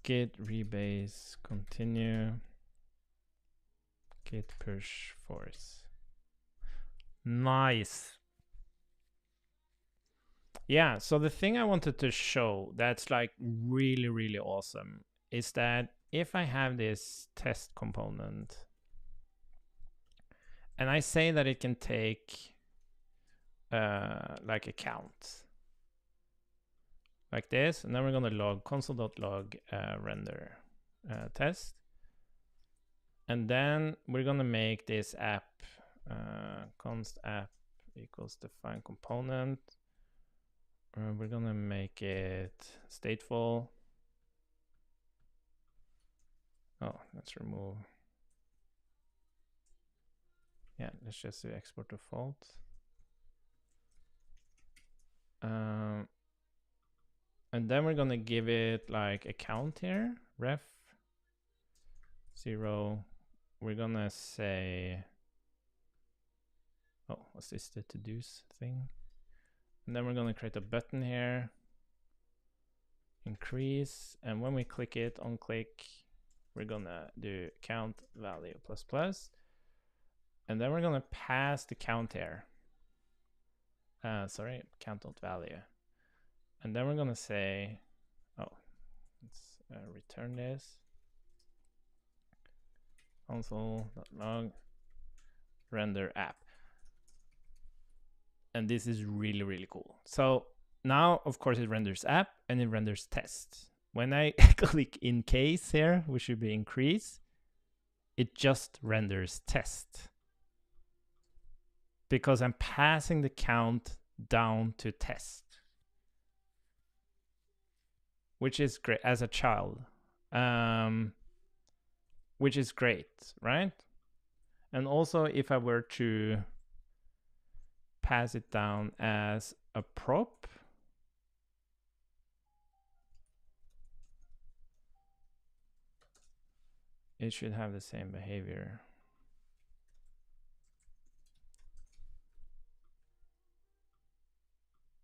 Git rebase continue. Git push force. Nice. Yeah, so the thing I wanted to show that's like really, really awesome is that if I have this test component and I say that it can take like a count like this, and then we're gonna log console.log render test, and then we're gonna make this app const app equals define component. We're gonna make it stateful. Oh, let's remove. Yeah, let's just do export default. And then we're gonna give it like a count here, ref 0. We're gonna say, oh, what's this, the to-dos thing? And then we're gonna create a button here, increase, and when we click it on click, we're gonna do count value plus plus, and then we're gonna pass the count here. Sorry, count.value. And then we're gonna say, oh, let's return this. Console.log render app. And this is really, really cool. So now, of course, it renders app and it renders test. When I click in case here, which should be increase, it just renders test. Because I'm passing the count down to test. Which is great as a child. Which is great, right? And also if I were to pass it down as a prop, it should have the same behavior.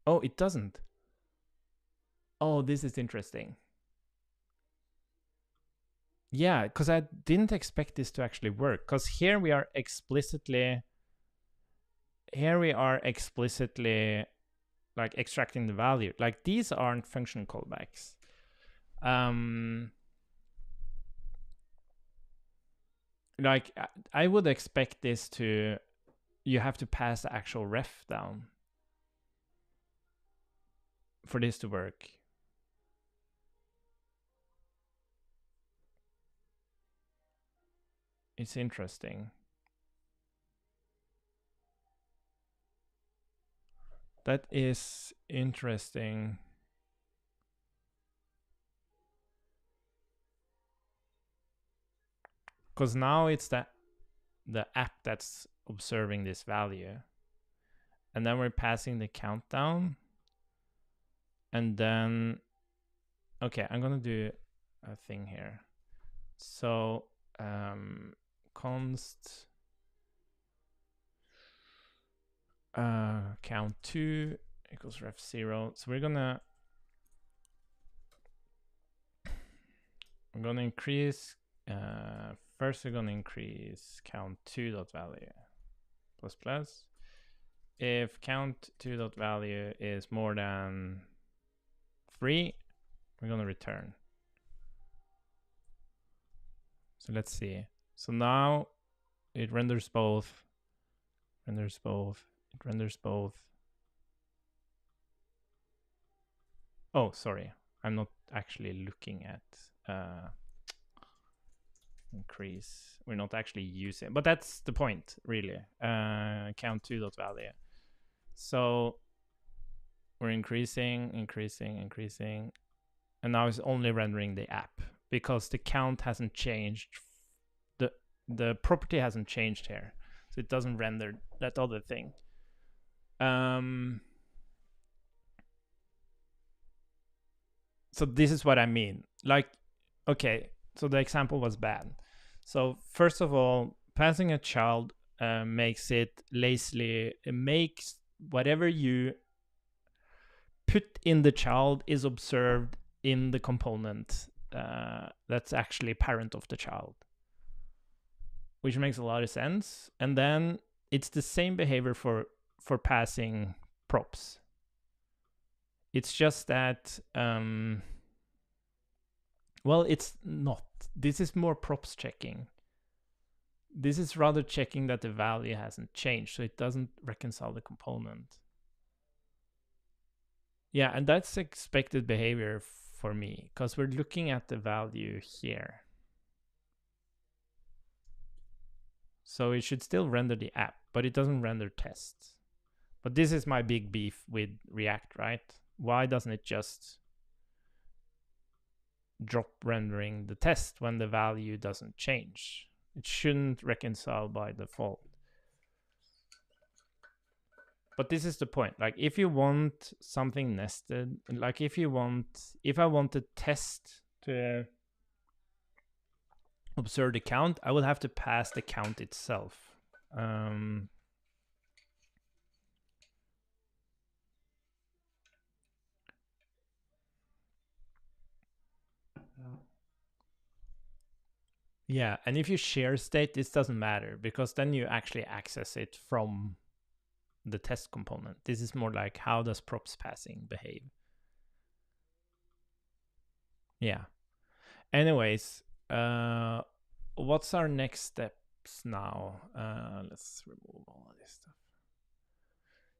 Oh, it doesn't. Oh, this is interesting. Yeah, because I didn't expect this to actually work. Because here we are explicitly like extracting the value. Like these aren't function callbacks. Like I would expect this to, you have to pass the actual ref down for this to work. It's interesting. That is interesting. Because now it's the app that's observing this value. And then we're passing the countdown. And then, okay, I'm gonna do a thing here. So const count 2 equals ref 0. So we're gonna increase, first we're gonna increase count 2.value plus plus. If count 2.value is more than 3, we're gonna return. So let's see. So now it renders both, it renders both. Oh, sorry. I'm not actually looking at increase. We're not actually using, but that's the point, really. Count 2.value. So we're increasing, and now it's only rendering the app because the count hasn't changed. The property hasn't changed here, so it doesn't render that other thing. So this is what I mean. Like, okay, so the example was bad. So first of all, passing a child makes it lazily. It makes whatever you put in the child is observed in the component that's actually parent of the child, which makes a lot of sense. And then it's the same behavior for passing props. It's just that, well, it's not. This is more props checking. This is rather checking that the value hasn't changed, so it doesn't reconcile the component. Yeah, and that's expected behavior for me, because we're looking at the value here. So it should still render the app, but it doesn't render tests. But this is my big beef with React, right? Why doesn't it just drop rendering the test when the value doesn't change? It shouldn't reconcile by default. But this is the point. Like, if you want something nested, like if I want the test to observe the count, I will have to pass the count itself. Yeah, and if you share state, this doesn't matter because then you actually access it from the test component. This is more like, how does props passing behave? Yeah. Anyways, what's our next steps now? Let's remove all of this stuff.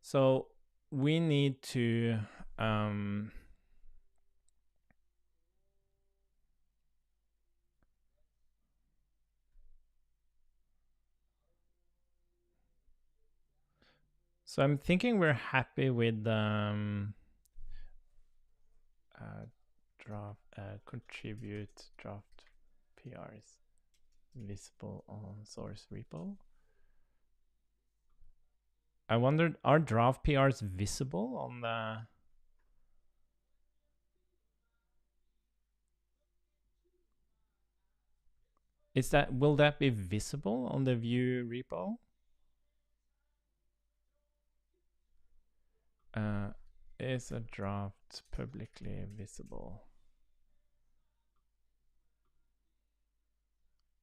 So we need to so I'm thinking we're happy with contribute draft PRs visible on source repo. I wondered, are draft PRs visible on the... will that be visible on the Vue repo? Is a draft publicly visible?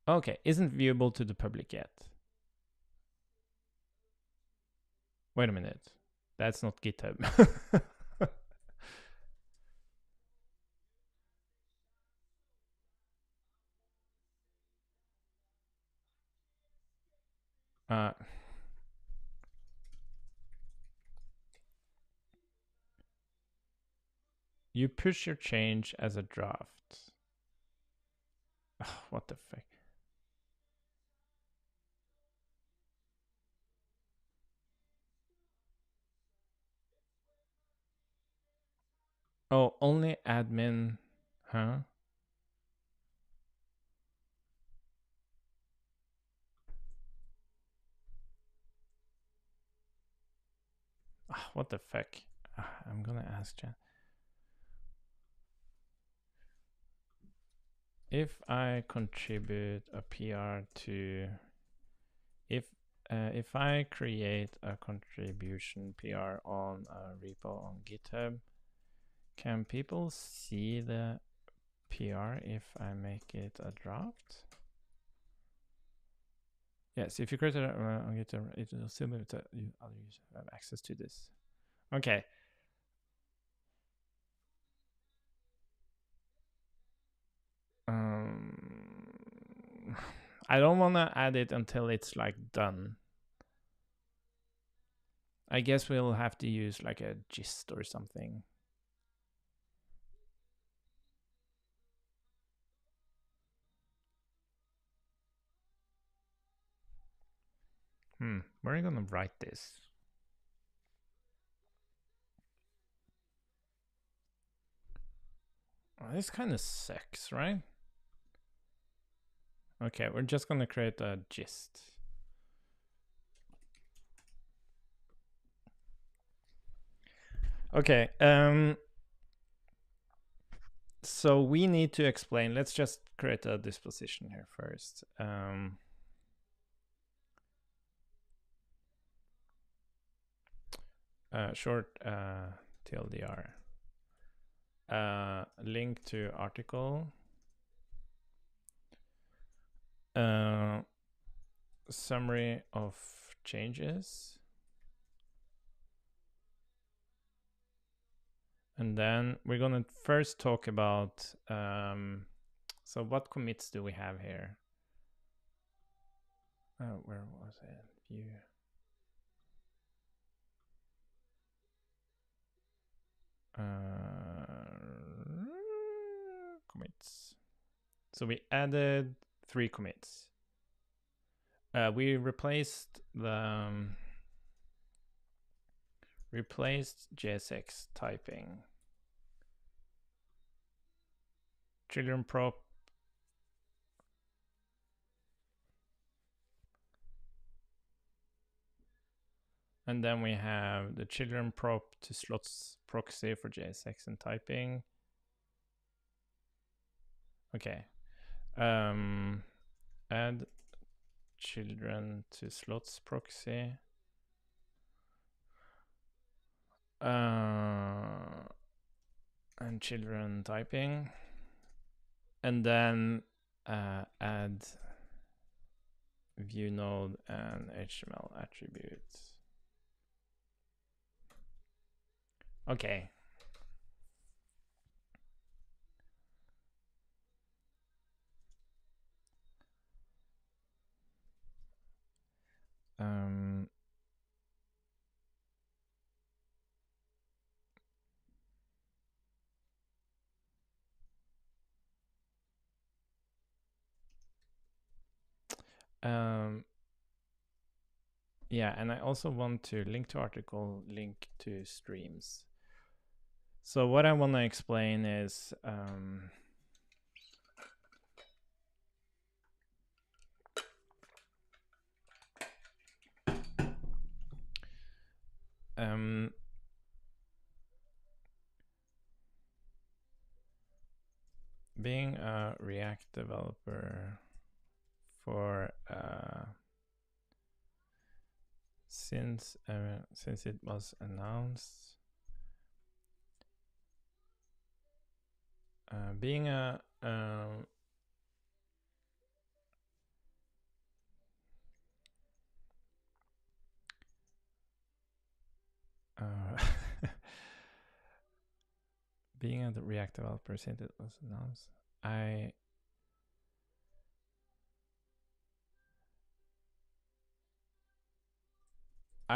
Okay, isn't viewable to the public yet. Wait a minute. That's not GitHub. You push your change as a draft. Oh, what the fuck? Oh, only admin, huh? Oh, what the fuck? I'm gonna ask Jen. If I contribute a PR to, if I create a contribution PR on a repo on GitHub, can people see the PR if I make it a draft? Yes, if you create it on GitHub, it will still be able to, other users have access to this. Okay. I don't want to add it until it's like done. I guess we'll have to use like a gist or something. Where are you gonna write this? Oh, this kind of sucks, right? Okay, we're just gonna create a gist. Okay, so we need to explain. Let's just create a disposition here first. Short TLDR. Link to article. Summary of changes. And then we're gonna first talk about, so what commits do we have here? Where was it? View. Commits. So we added 3 commits. We replaced the JSX typing. Children prop. And then we have the children prop to slots proxy for JSX and typing. Okay. Add children to slots proxy. And children typing. And then add view node and HTML attributes. Okay. Yeah, and I also want to link to article, link to streams. So what I want to explain is being a React developer for since it was announced, being a being a React developer since it was announced, I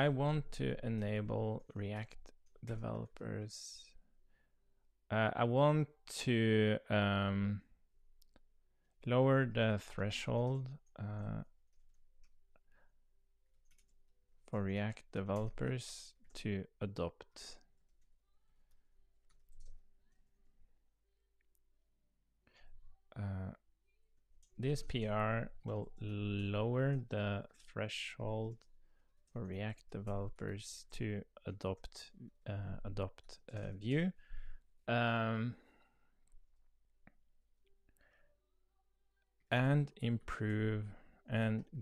want to enable React developers. I want to lower the threshold for React developers to adopt this PR will lower the threshold for React developers to adopt Vue. And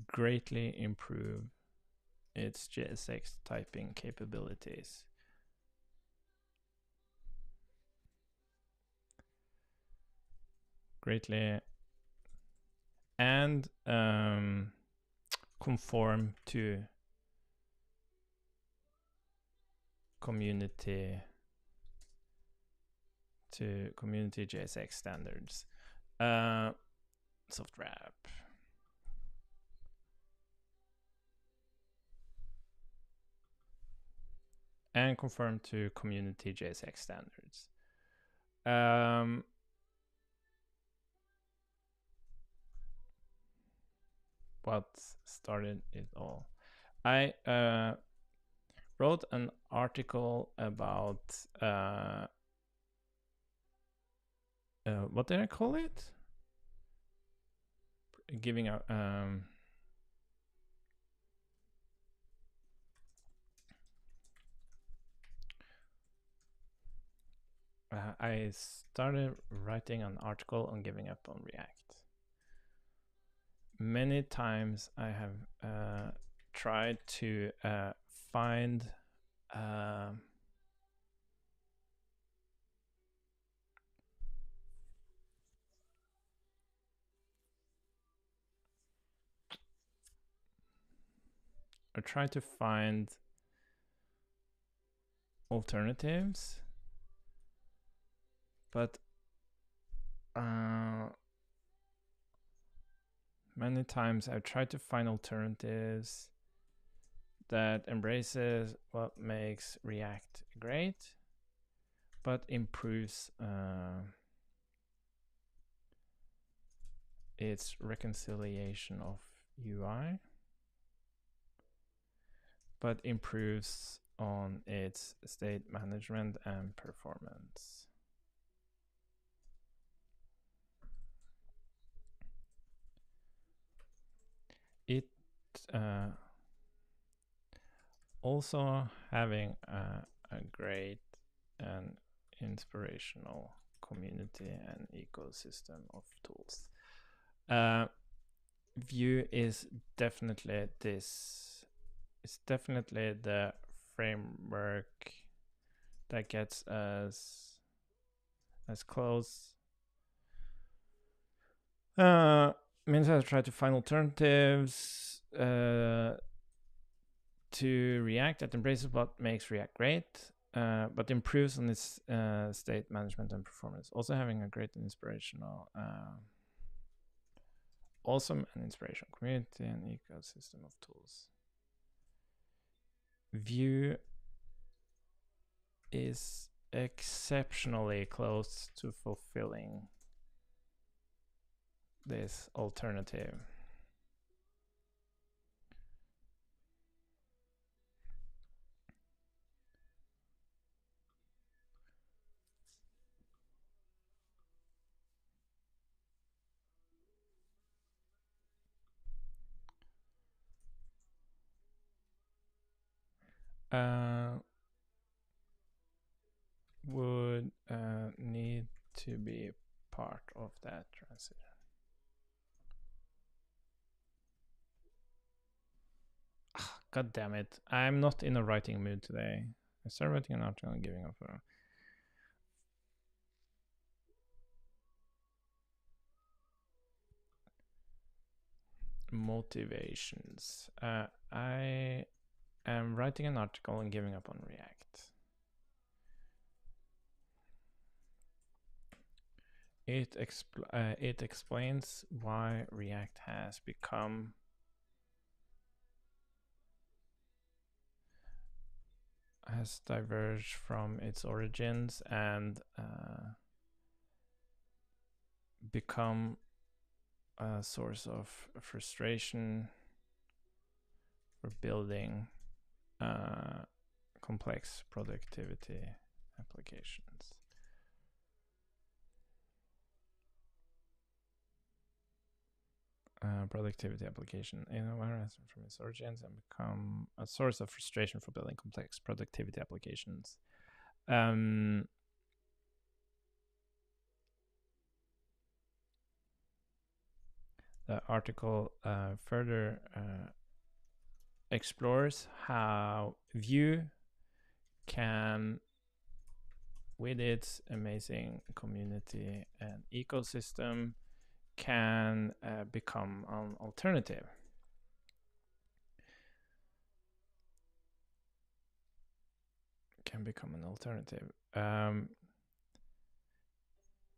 greatly improve its JSX typing capabilities. Greatly and conform to community JSX standards. Software app. And conform to community JSX standards. What started it all? I wrote an article about what did I call it? Giving out I started writing an article on giving up on React. Many times I have tried to find or try to find alternatives, but many times I've tried to find alternatives that embraces what makes React great, but improves its reconciliation of UI, but improves on its state management and performance. It also having a great and inspirational community and ecosystem of tools. Vue is definitely this. It's definitely the framework that gets us as close. Means I try to find alternatives to React that embraces what makes React great, but improves on its state management and performance. Also having a great and inspirational, awesome and inspirational community and ecosystem of tools. Vue is exceptionally close to fulfilling this alternative. Would need to be part of that transition. God damn it. I'm not in a writing mood today. I started writing an article and giving up. Motivations. I am writing an article and giving up on React. It explains why React has become has diverged from its origins and become a source of frustration for building complex productivity applications. Productivity application from its origins and become a source of frustration for building complex productivity applications. The article further explores how Vue can, with its amazing community and ecosystem, can become an alternative.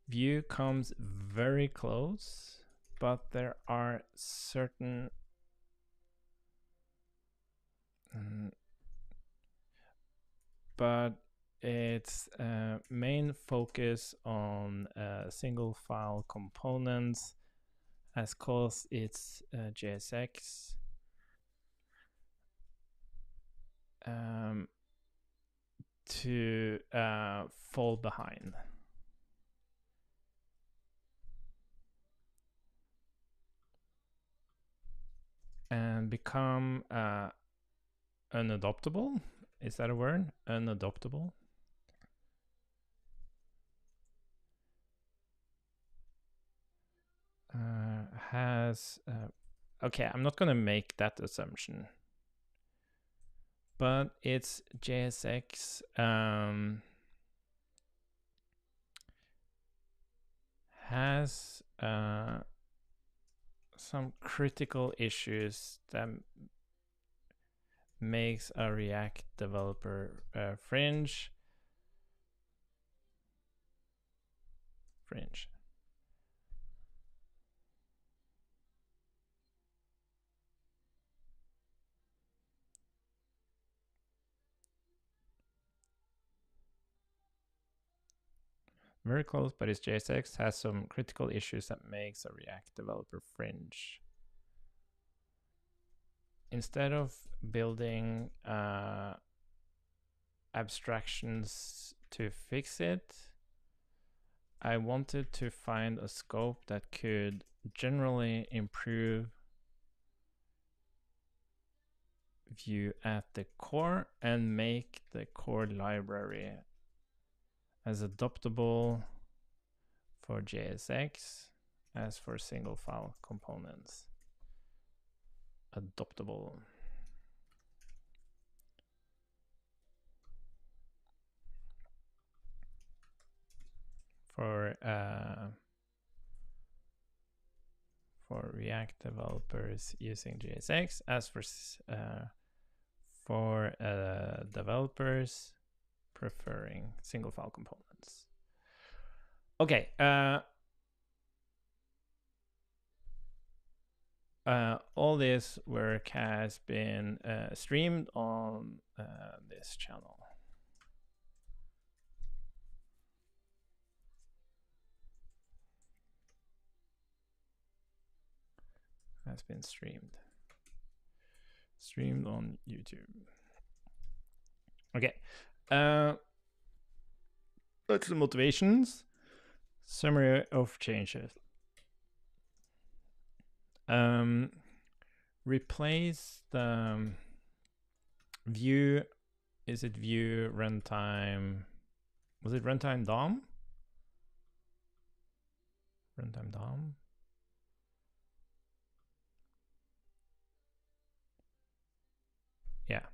Vue comes very close, but there are certain but its main focus on single file components has caused its JSX to fall behind. And become unadoptable. Is that a word? Unadoptable. Has okay, I'm not gonna make that assumption, but it's JSX has some critical issues that makes a React developer fringe. Very close, but its JSX has some critical issues that makes a React developer fringe. Instead of building abstractions to fix it, I wanted to find a scope that could generally improve Vue at the core and make the core library as adoptable for JSX as for single file components. Adoptable. For React developers using JSX, as for developers preferring single file components. Okay. All this work has been streamed on this channel. Has been streamed on YouTube. Okay. That's the motivations. Summary of changes. Replace the Vue. Is it Vue runtime? Was it runtime DOM? Runtime DOM. Yeah.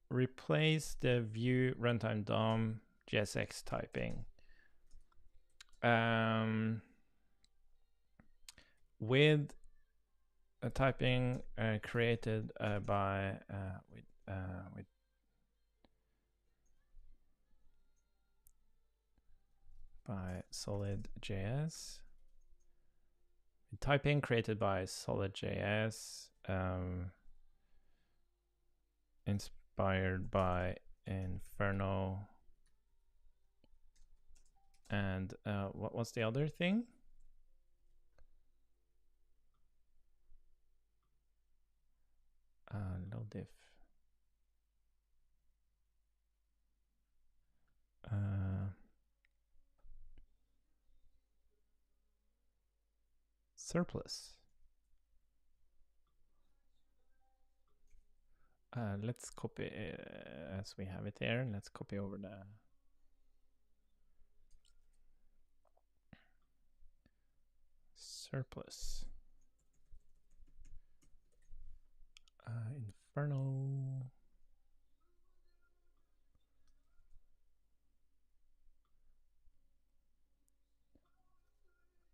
Replace the Vue runtime DOM JSX typing with a typing created by solid.js. Typing created by solid.js, inspired by Inferno. And what was the other thing? Load diff. Surplus. Let's copy as we have it here. Let's copy over the surplus. Inferno.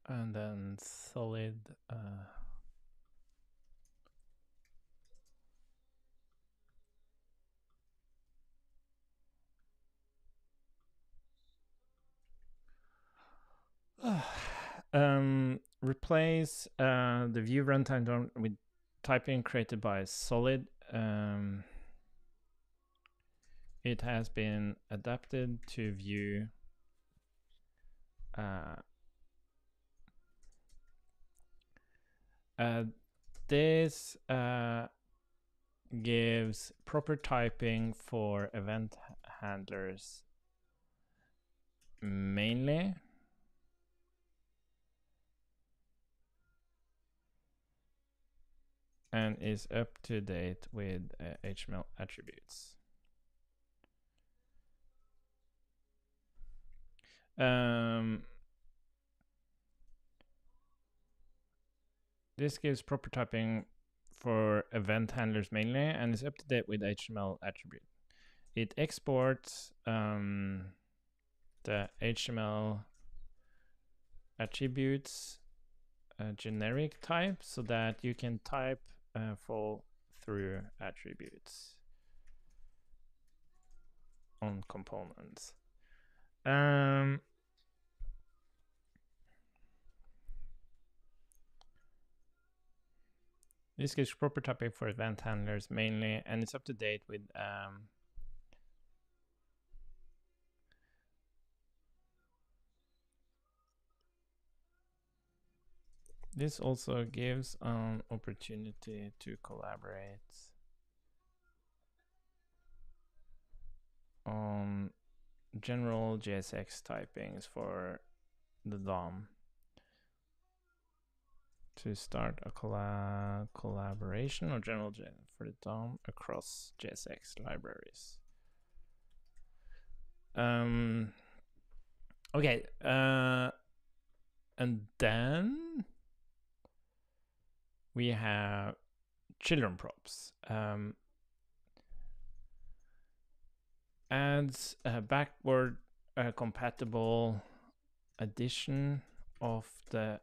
And then solid. Replace the Vue runtime DOM with typing created by solid. It has been adapted to Vue. This gives proper typing for event handlers mainly, and is up to date with HTML attributes. This gives proper typing for event handlers mainly and is up to date with HTML attribute. It exports the HTML attributes generic type so that you can type fall through attributes on components. This gives proper typing for event handlers mainly, and it's up to date with this also gives an opportunity to collaborate on general JSX typings for the DOM to start a collaboration or general for the DOM across JSX libraries. Okay, and then we have children props. Adds a backward compatible addition of the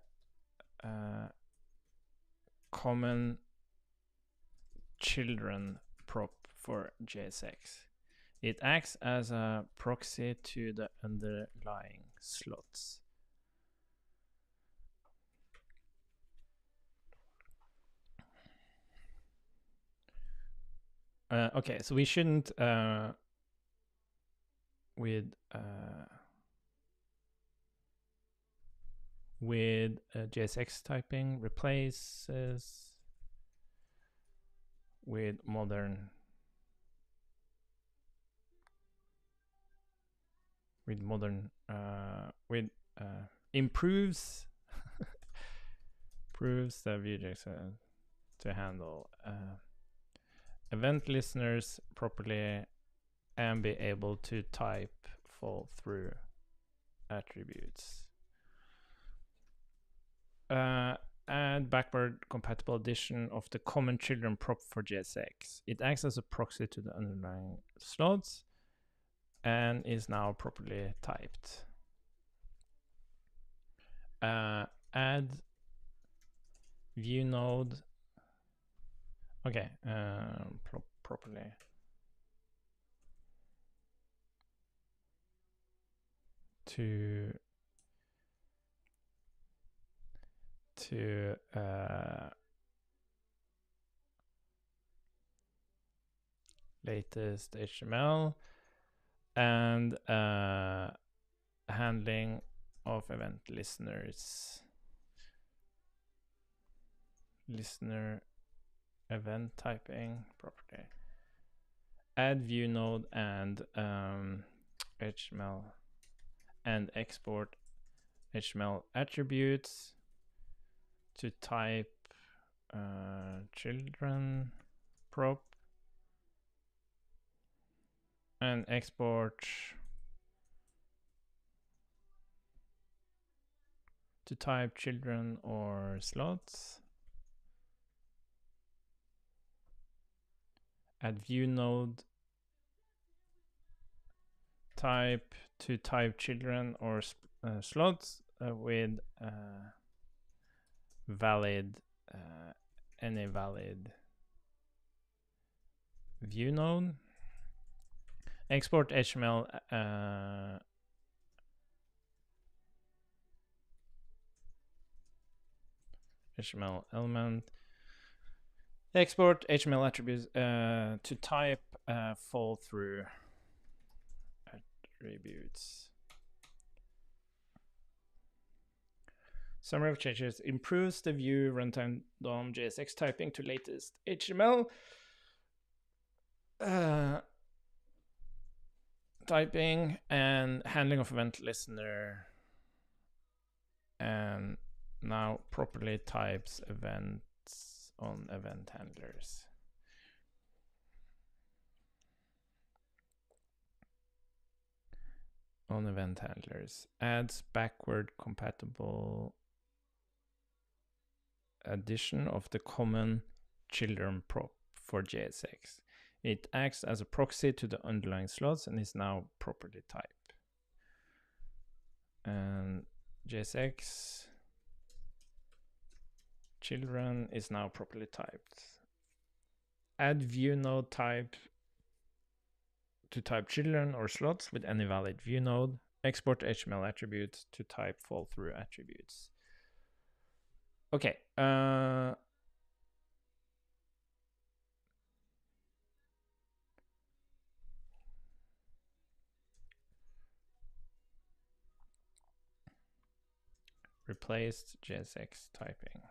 common children prop for JSX. It acts as a proxy to the underlying slots. Okay, so we shouldn't with JSX typing replaces with modern improves improves the Vuex to handle event listeners properly and be able to type fall through attributes. Add backward compatible addition of the common children prop for JSX. It acts as a proxy to the underlying slots and is now properly typed. Add view node. Okay, properly. To latest HTML and handling of event listeners. Listener event typing property. Add view node and HTML and export HTML attributes to type children prop and export to type children or slots. Add view node type to type children or slots with valid any valid view node. Export HTML HTML element. Export HTML attributes to type fall through attributes. Summary of changes: improves the Vue runtime DOM JSX typing to latest HTML. typing and handling of event listener, and now properly types events on event handlers. On event handlers, adds backward compatible addition of the common children prop for JSX. It acts as a proxy to the underlying slots and is now properly typed. And JSX children is now properly typed. Add view node type to type children or slots with any valid view node. Export HTML attributes to type fall through attributes. Okay. Replaced JSX typing.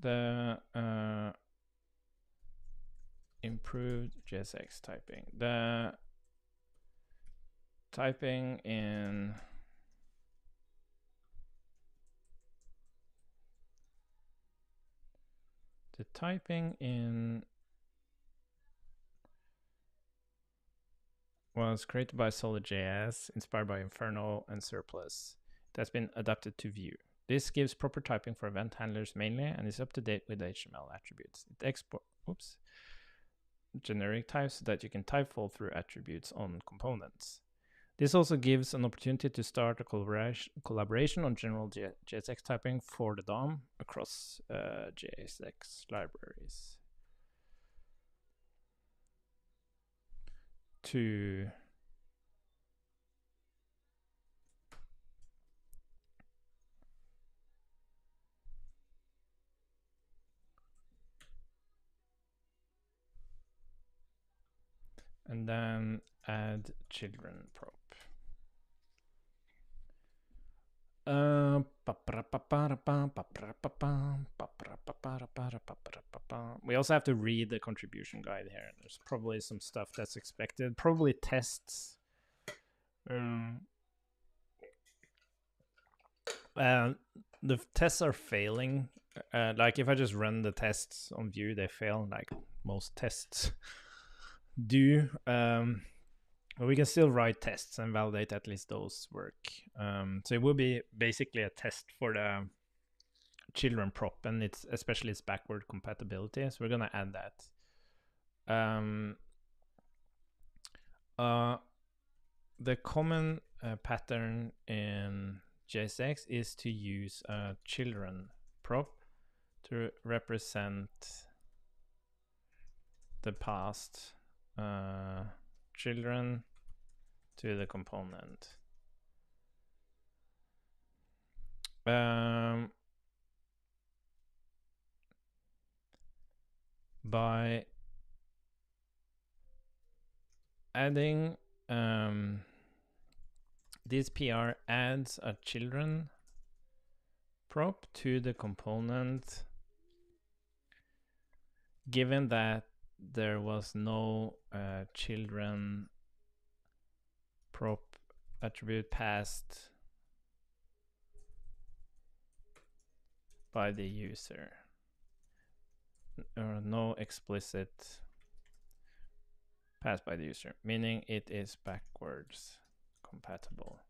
The improved JSX typing. The typing in was created by Solid.js, inspired by Inferno and Surplus. It has been adapted to Vue. This gives proper typing for event handlers mainly and is up to date with HTML attributes. It exports generic types so that you can type fall through attributes on components. This also gives an opportunity to start a collaboration on general JSX typing for the DOM across JSX libraries. And then add children prop. We also have to read the contribution guide here. There's probably some stuff that's expected, probably tests. The tests are failing. Like if I just run the tests on Vue, they fail, like most tests do. But we can still write tests and validate at least those work. So it will be basically a test for the children prop, and it's especially its backward compatibility. So we're gonna add that. The common pattern in JSX is to use a children prop to represent the past children to the component. By adding this PR adds a children prop to the component, given that there was no children prop attribute passed by the user, or no explicit passed by the user, meaning it is backwards compatible.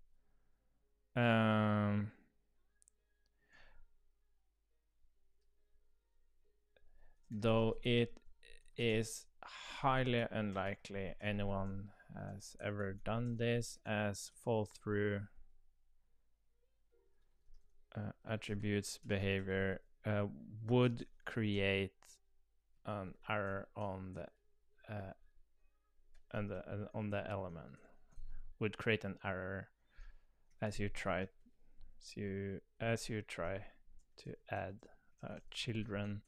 Though it is highly unlikely anyone has ever done this, as fall through attributes behavior would create an error on the element, would create an error as you try to add children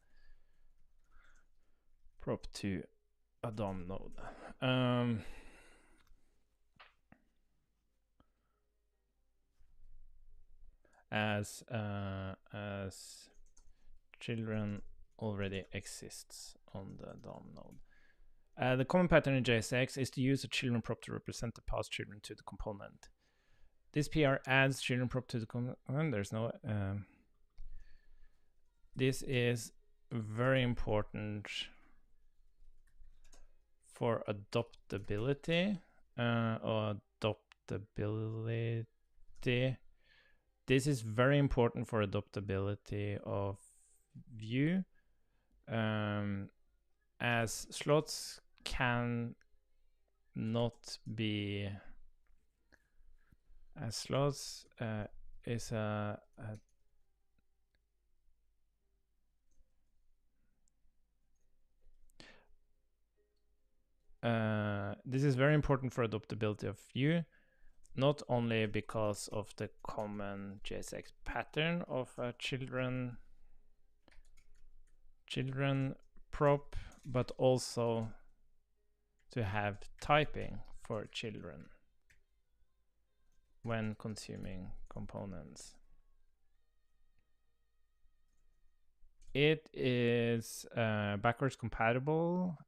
prop to a DOM node. As children already exists on the DOM node. The common pattern in JSX is to use a children prop to represent the past children to the component. This PR adds children prop to the component. There's no... this is very important for adoptability. This is very important for adoptability of Vue, as slots can not be... As slots is this is very important for adoptability of Vue, not only because of the common JSX pattern of a children prop, but also to have typing for children when consuming components. It is backwards compatible.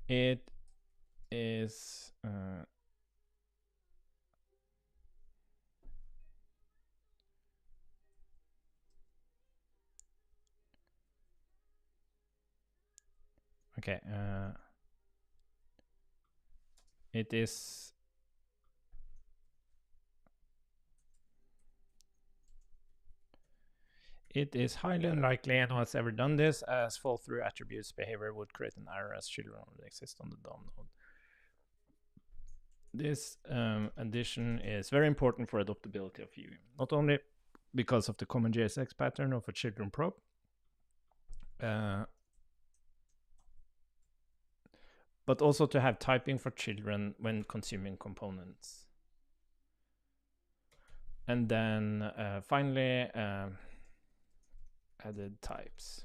It is okay. It is highly unlikely anyone has ever done this, as fall-through attributes behavior would create an error as children already exist on the DOM node. This addition is very important for adoptability of Vue, not only because of the common JSX pattern of a children prop, but also to have typing for children when consuming components. And then finally, added types.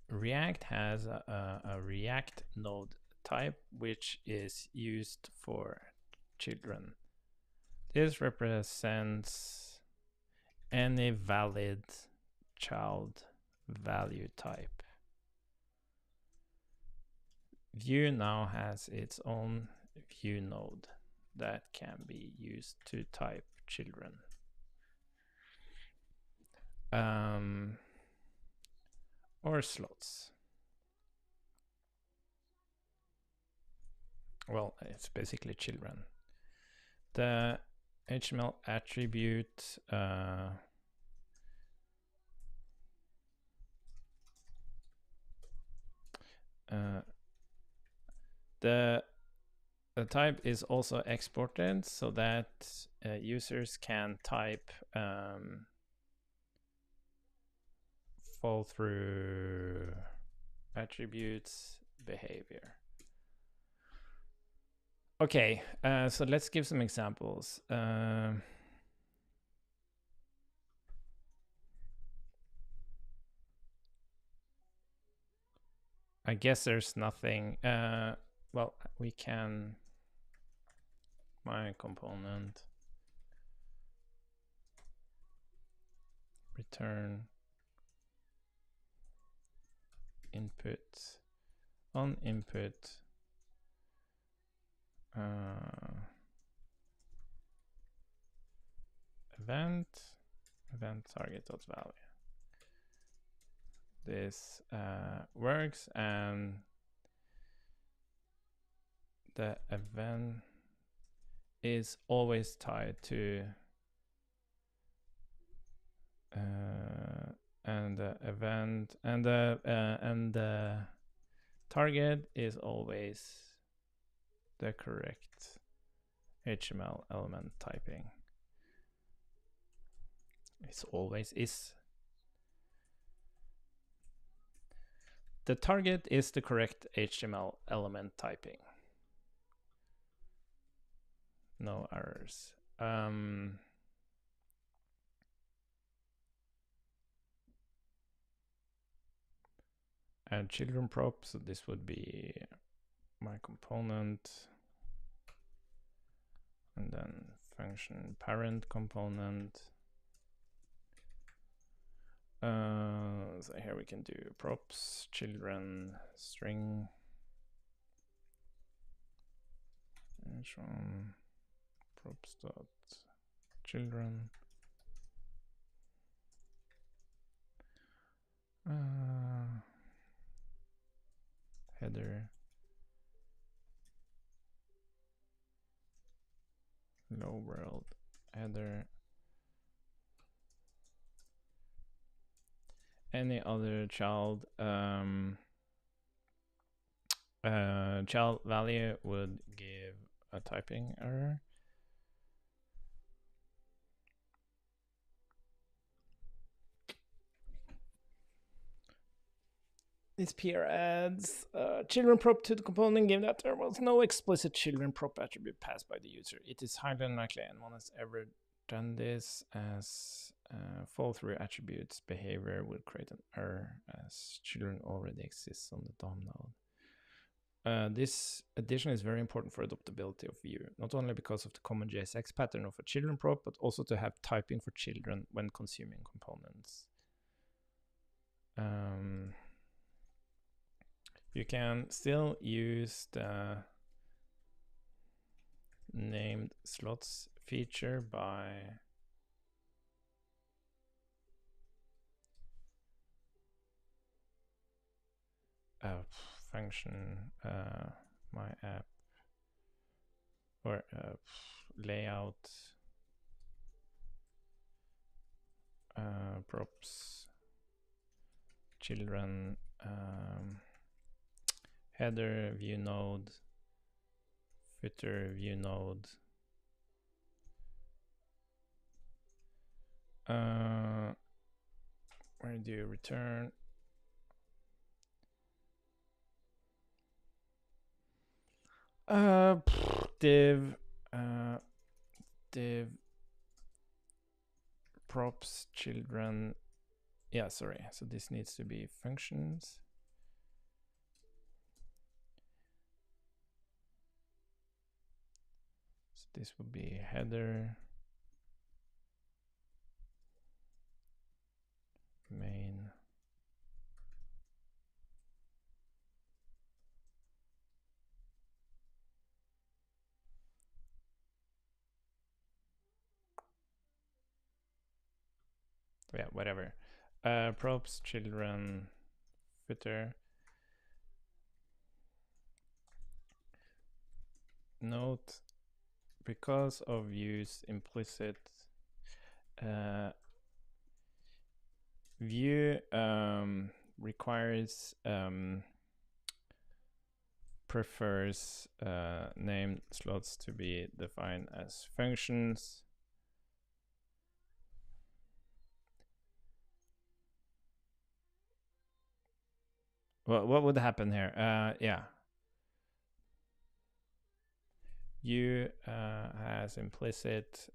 React has a React node type, which is used for children. This represents any valid child value type. Vue now has its own Vue node that can be used to type children. Or slots. Well, it's basically children. The HTML attribute the type is also exported so that users can type fall through attributes behavior. Okay, so let's give some examples. I guess there's nothing. Well, we can my component return input on input event target.value. This works, and the event is always tied to and the event and the target is always the correct HTML element typing. It's always is. The target is the correct HTML element typing. No errors. Add children prop, so this would be my component, and then function parent component. So here we can do props children string props dot children header hello world header any other child child value would give a typing error. This PR adds children prop to the component given that there was no explicit children prop attribute passed by the user. It is highly unlikely anyone has ever done this, as fall through attributes behavior would create an error as children already exists on the DOM node. This addition is very important for adoptability of Vue, not only because of the common JSX pattern of a children prop, but also to have typing for children when consuming components. You can still use the named slots feature by function my app or layout props children header view node footer view node where do you return div div props children yeah sorry so this needs to be functions so this would be header main yeah whatever props children footer note because of Vue's implicit Vue requires prefers named slots to be defined as functions. What would happen here? Yeah. Vue has implicit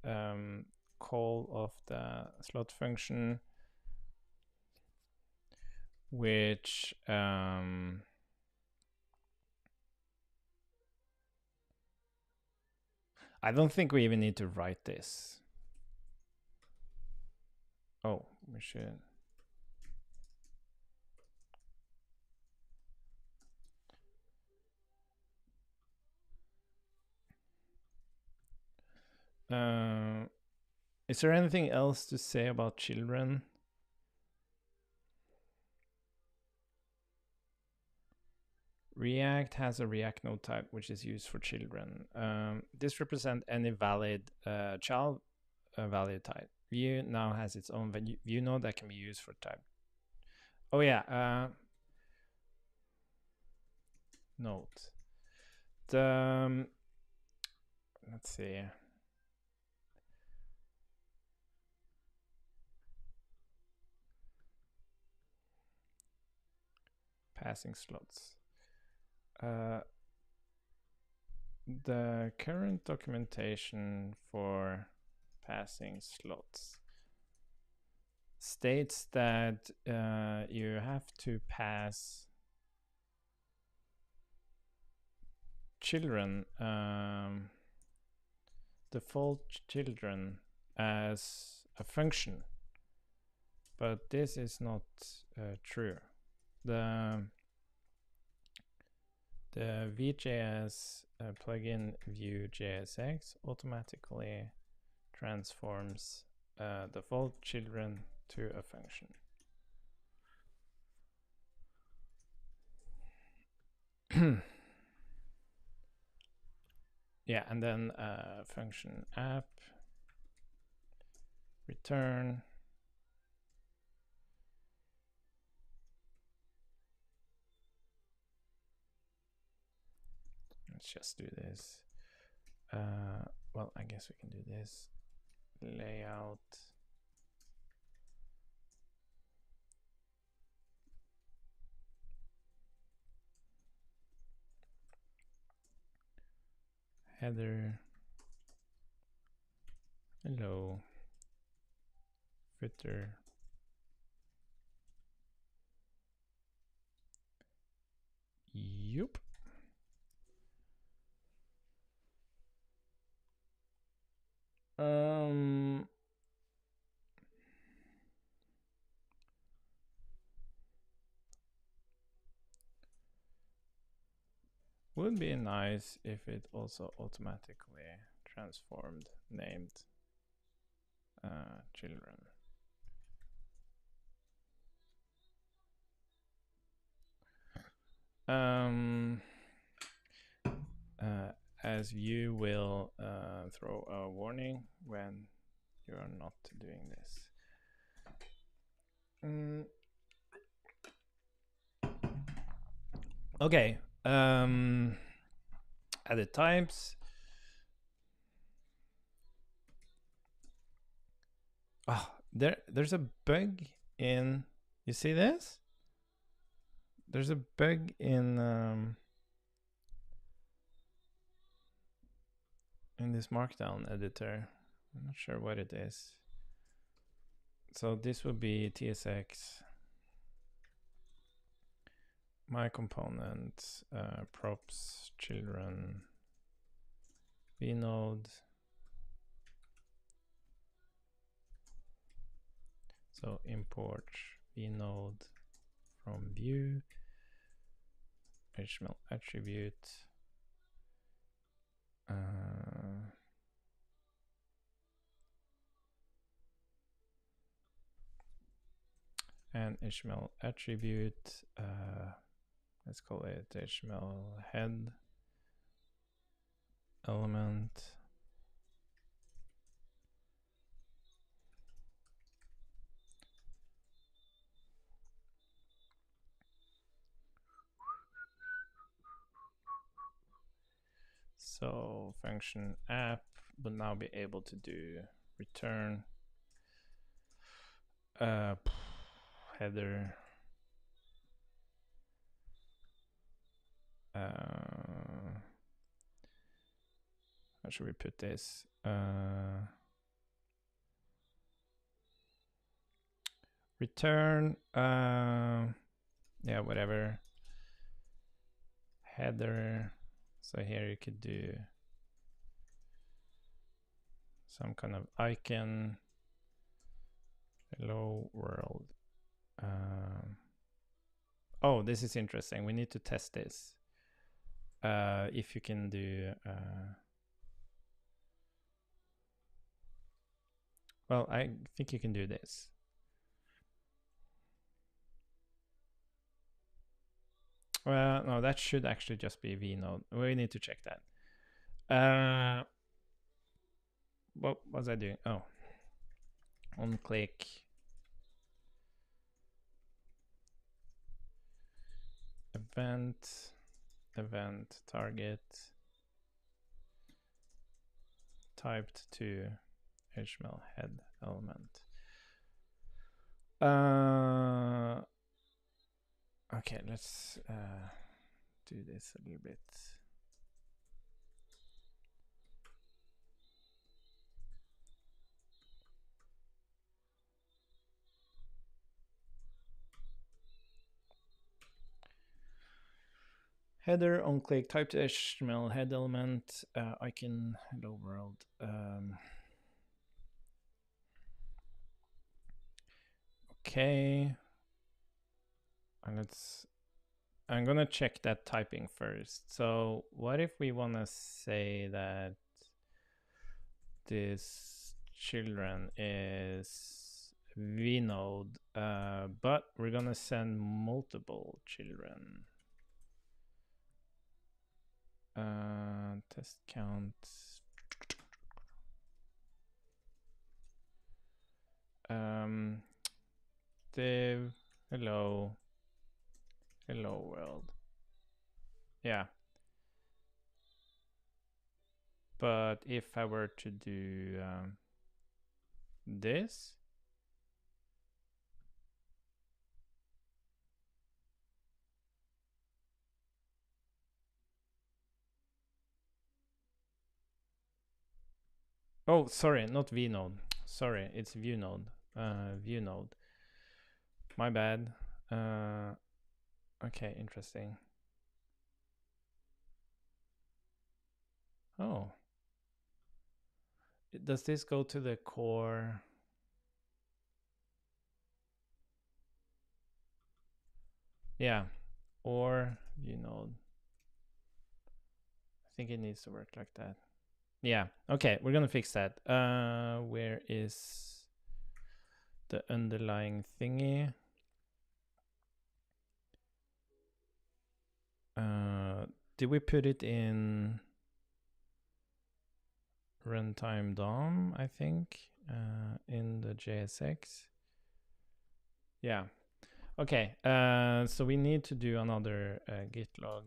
call of the slot function, which I don't think we even need to write this. Oh, we should. Is there anything else to say about children? React has a React node type which is used for children. This represents any valid child value type. Vue now has its own Vue node that can be used for type. Oh yeah, note. The let's see. Passing slots. The current documentation for passing slots states that you have to pass children default children as a function, but this is not true. The Vue.js plugin Vue.jsx automatically transforms default children to a function. Yeah, and then function app return. Let's just do this. Well, I guess we can do this. Layout. Header. Hello. Footer. Yup. Would be nice if it also automatically transformed named children. As you will throw a warning when you are not doing this. Okay. Edit types. Oh, there's a bug in. You see this? There's a bug in this Markdown editor. I'm not sure what it is. So this would be TSX. My component, props, children, vnode. So import vnode from Vue, HTML attribute. And HTML attribute, let's call it HTML head element. So function app will now be able to do return header how should we put this? Return yeah, whatever header. So here you could do some kind of icon. Hello world. Oh, this is interesting. We need to test this. If you can do well, I think you can do this. Well, no, that should actually just be vnode. We need to check that. What was I doing? Oh, on click. Event target typed to HTML head element. Okay, let's do this a little bit. Header on click type to HTML head element icon hello world. Okay, and I'm gonna check that typing first. So what if we want to say that this children is vnode, but we're gonna send multiple children. Test count. Div hello world. Yeah. But if I were to do this, oh, sorry, not vnode. Sorry, it's view node. View node. My bad. Okay, interesting. Oh. Does this go to the core? Yeah. Or view node. I think it needs to work like that. Yeah. Okay, we're gonna fix that. Where is the underlying thingy? Did we put it in runtime DOM, I think, in the JSX? Yeah. Okay, so we need to do another git log.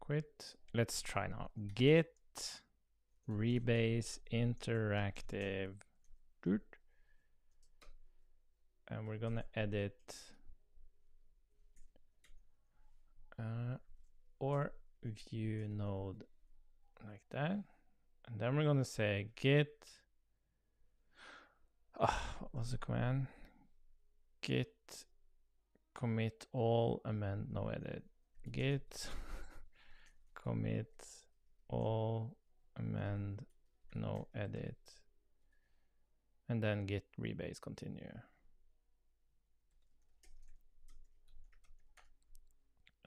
Quit. Let's try now. Git rebase interactive. And we're gonna edit or view node like that. And then we're gonna say git, what was the command? Git commit all amend no edit. Git commit all amend no edit. And then git rebase continue.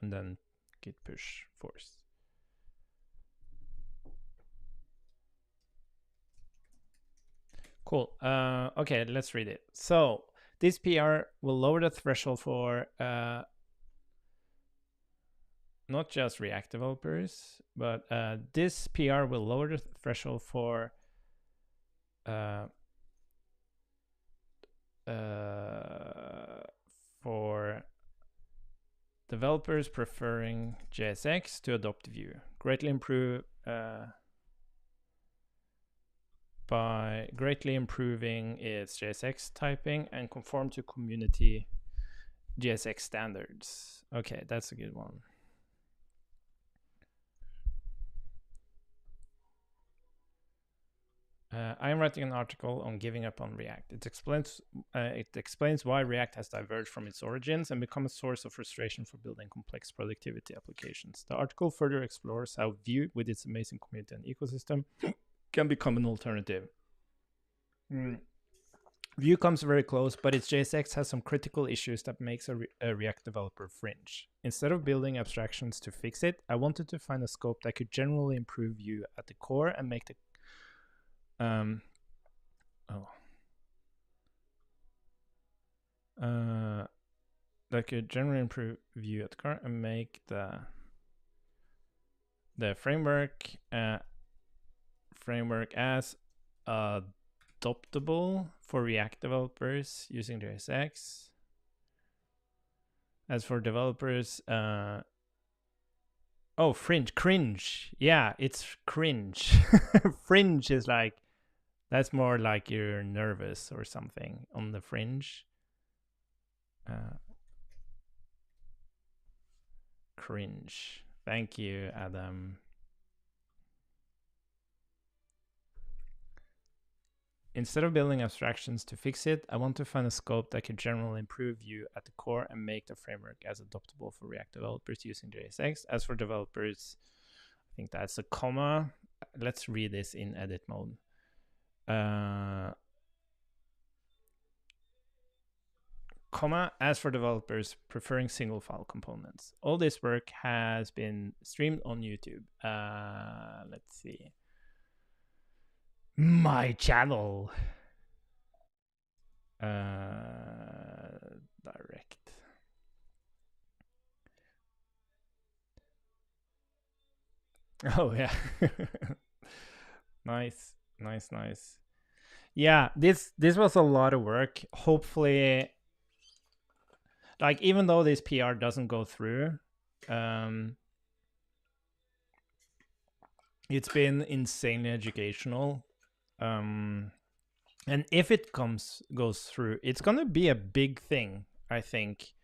And then git push force. Cool. Okay, let's read it. So this PR will lower the threshold for not just React developers, but this PR will lower the threshold for developers preferring JSX to adopt Vue. Greatly improve by greatly improving its JSX typing and conform to community JSX standards. Okay, that's a good one. I am writing an article on giving up on React. It explains why React has diverged from its origins and become a source of frustration for building complex productivity applications. The article further explores how Vue, with its amazing community and ecosystem, can become an alternative. Vue comes very close, but its JSX has some critical issues that makes a React developer fringe. Instead of building abstractions to fix it, I wanted to find a scope that could generally improve Vue at the core and make the that could generally improve Vue at the core and make the framework as adoptable for React developers using JSX. As for developers, cringe. Yeah, it's cringe. Fringe is like, that's more like you're nervous or something on the fringe. Cringe. Thank you, Adam. Instead of building abstractions to fix it, I want to find a scope that can generally improve Vue at the core and make the framework as adoptable for React developers using JSX. As for developers, I think that's a comma. Let's read this in edit mode. Comma, as for developers preferring single file components. All this work has been streamed on YouTube. Let's see. My channel. Direct. Oh yeah. Nice. Yeah, this was a lot of work. Hopefully, like, even though this PR doesn't go through, it's been insanely educational. And if it goes through, it's gonna be a big thing, I think,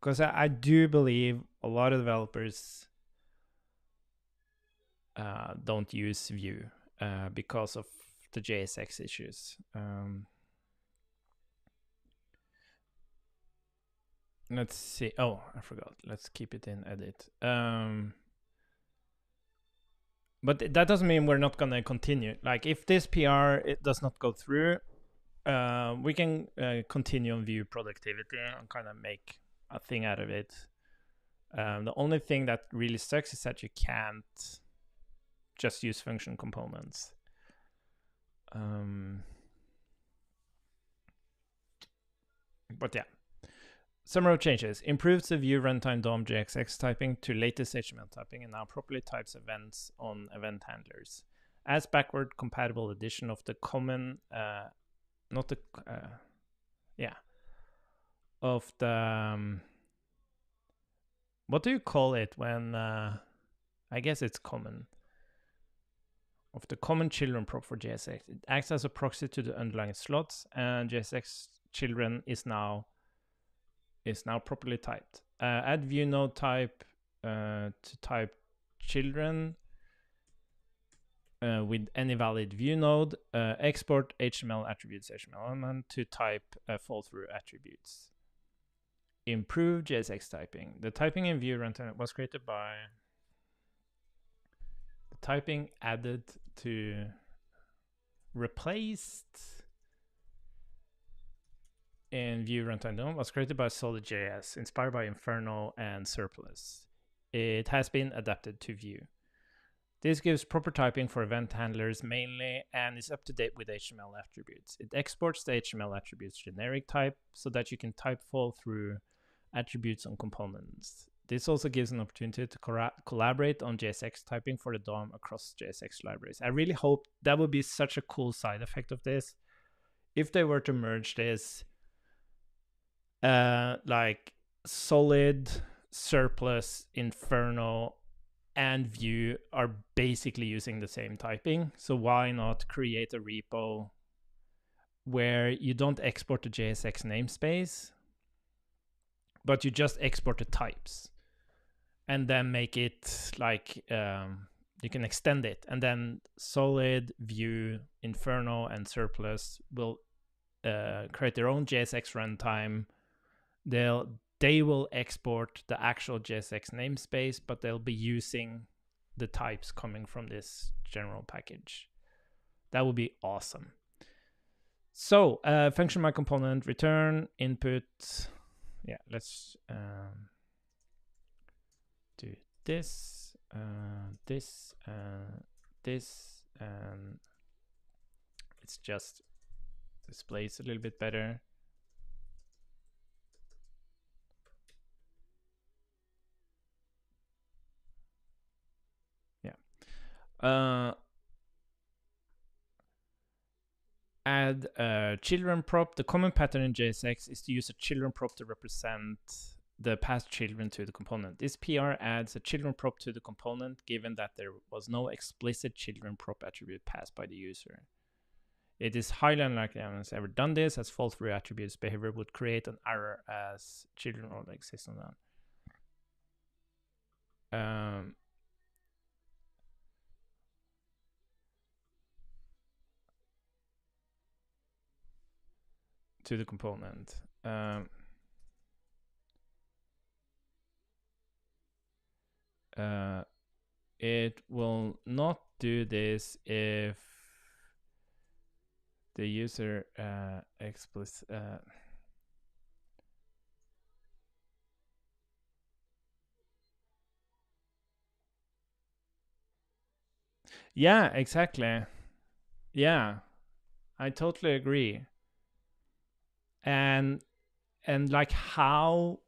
because I do believe a lot of developers don't use Vue because of the JSX issues. Let's see. Oh, I forgot. Let's keep it in edit. But that doesn't mean we're not gonna continue. Like, if this PR it does not go through, we can continue on Vue productivity and kind of make a thing out of it. The only thing that really sucks is that you can't just use function components. But yeah. Summary of changes. Improves the Vue runtime DOM JSX typing to latest HTML typing and now properly types events on event handlers. Adds backward compatible addition of the common, of the, what do you call it when, I guess it's common, of the common children prop for JSX. It acts as a proxy to the underlying slots, and JSX children is now properly typed. Add Vue node type to type children with any valid Vue node. Export HTML attributes HTML element to type fall through attributes. Improve JSX typing. The typing in Vue runtime was created by the typing added to replaced in Vue runtime DOM was created by Solid.js, inspired by Inferno and Surplus. It has been adapted to Vue. This gives proper typing for event handlers mainly and is up to date with HTML attributes. It exports the HTML attributes generic type so that you can type fall through attributes on components. This also gives an opportunity to collaborate on JSX typing for the DOM across JSX libraries. I really hope that would be such a cool side effect of this. If they were to merge this, like Solid, Surplus, Inferno, and Vue are basically using the same typing. So why not create a repo where you don't export the JSX namespace, but you just export the types, and then make it like you can extend it, and then Solid, Vue, Inferno, and Surplus will create their own JSX runtime. They will export the actual JSX namespace, but they'll be using the types coming from this general package. That would be awesome. So function my component, return, input. Yeah, let's do this, this, this, and it's just displays a little bit better. Add a children prop. The common pattern in JSX is to use a children prop to represent the passed children to the component. This PR adds a children prop to the component given that there was no explicit children prop attribute passed by the user. It is highly unlikely anyone has ever done this, as fall through attributes behavior would create an error as children already exist on that. to the component. It will not do this if the user explicit. Yeah, exactly. Yeah, I totally agree. And like how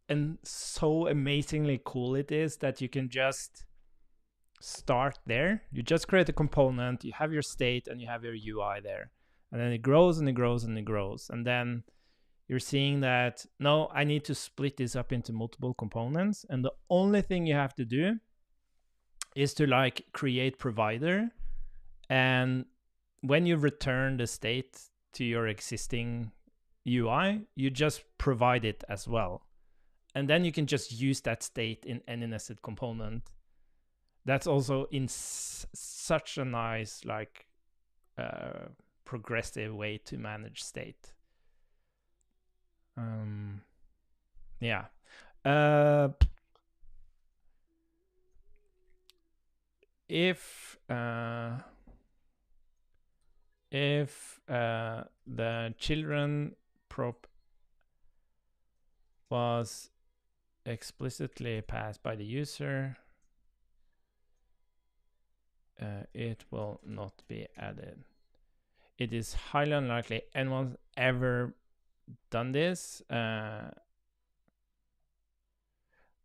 and so amazingly cool it is that you can just start there. You just create a component, you have your state, and you have your UI there. And then it grows and it grows and it grows. And then you're seeing that, no, I need to split this up into multiple components. And the only thing you have to do is to like create provider. And when you return the state to your existing UI, you just provide it as well. And then you can just use that state in any nested component. That's also in such a nice, like, progressive way to manage state. Yeah. If the children prop was explicitly passed by the user, it will not be added. It is highly unlikely anyone's ever done this.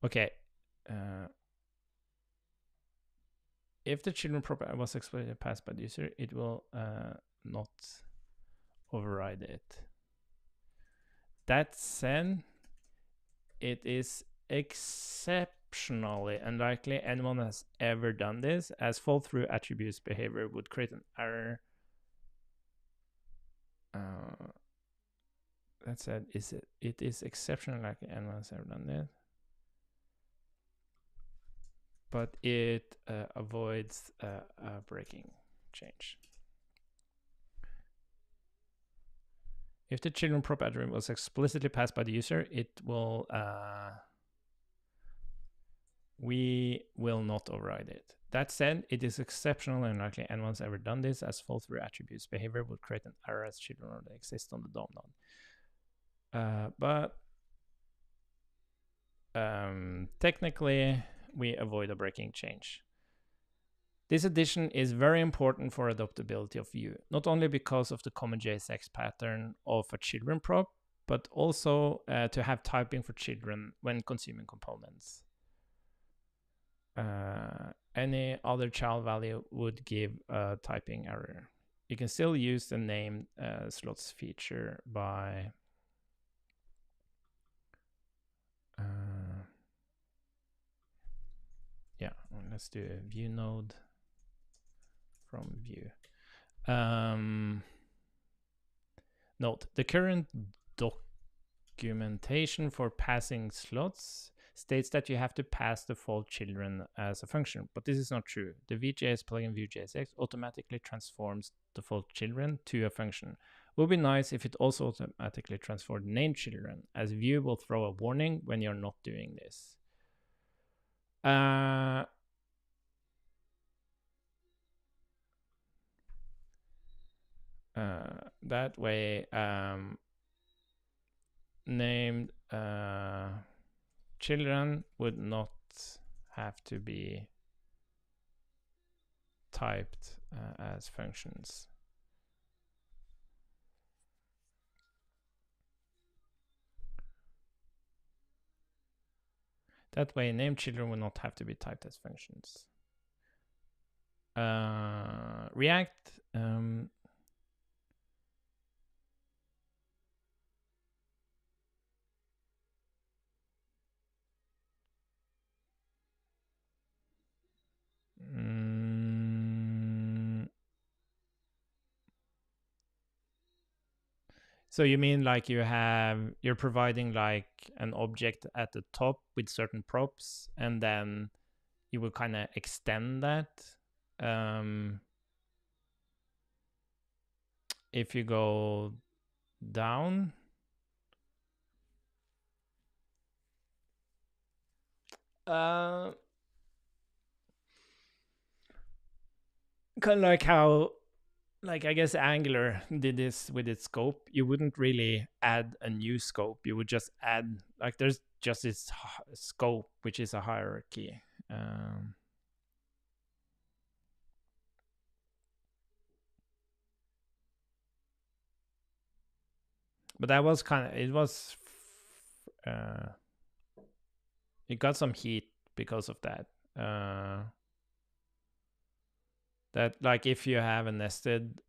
Okay. If the children prop was explicitly passed by the user, it will not override it. That said, it is exceptionally unlikely anyone has ever done this, as fall through attributes behavior would create an error. That said, it is exceptionally likely anyone has ever done this, but it avoids a breaking change. If the children prop attribute was explicitly passed by the user, it will we will not override it. That said, it is exceptionally unlikely anyone's ever done this, as fall through attributes behavior would create an error as children already exist on the DOM node. But technically, we avoid a breaking change. This addition is very important for adaptability of Vue, not only because of the common JSX pattern of a children prop, but also to have typing for children when consuming components. Any other child value would give a typing error. You can still use the named slots feature by yeah, let's do a Vue node from Vue. Note, the current documentation for passing slots states that you have to pass default children as a function, but this is not true. The VJS plugin Vue.jsx automatically transforms default children to a function. It would be nice if it also automatically transformed named children, as Vue will throw a warning when you're not doing this. That way, named children would not have to be typed as functions. That way, named children will not have to be typed as functions. React. So you mean like you're providing like an object at the top with certain props, and then you will kind of extend that. If you go down. Kind of like how, like, I guess Angular did this with its scope. You wouldn't really add a new scope. You would just add, like, there's just this scope, which is a hierarchy. But that was kind of, it was, it got some heat because of that. That, like, if you have a nested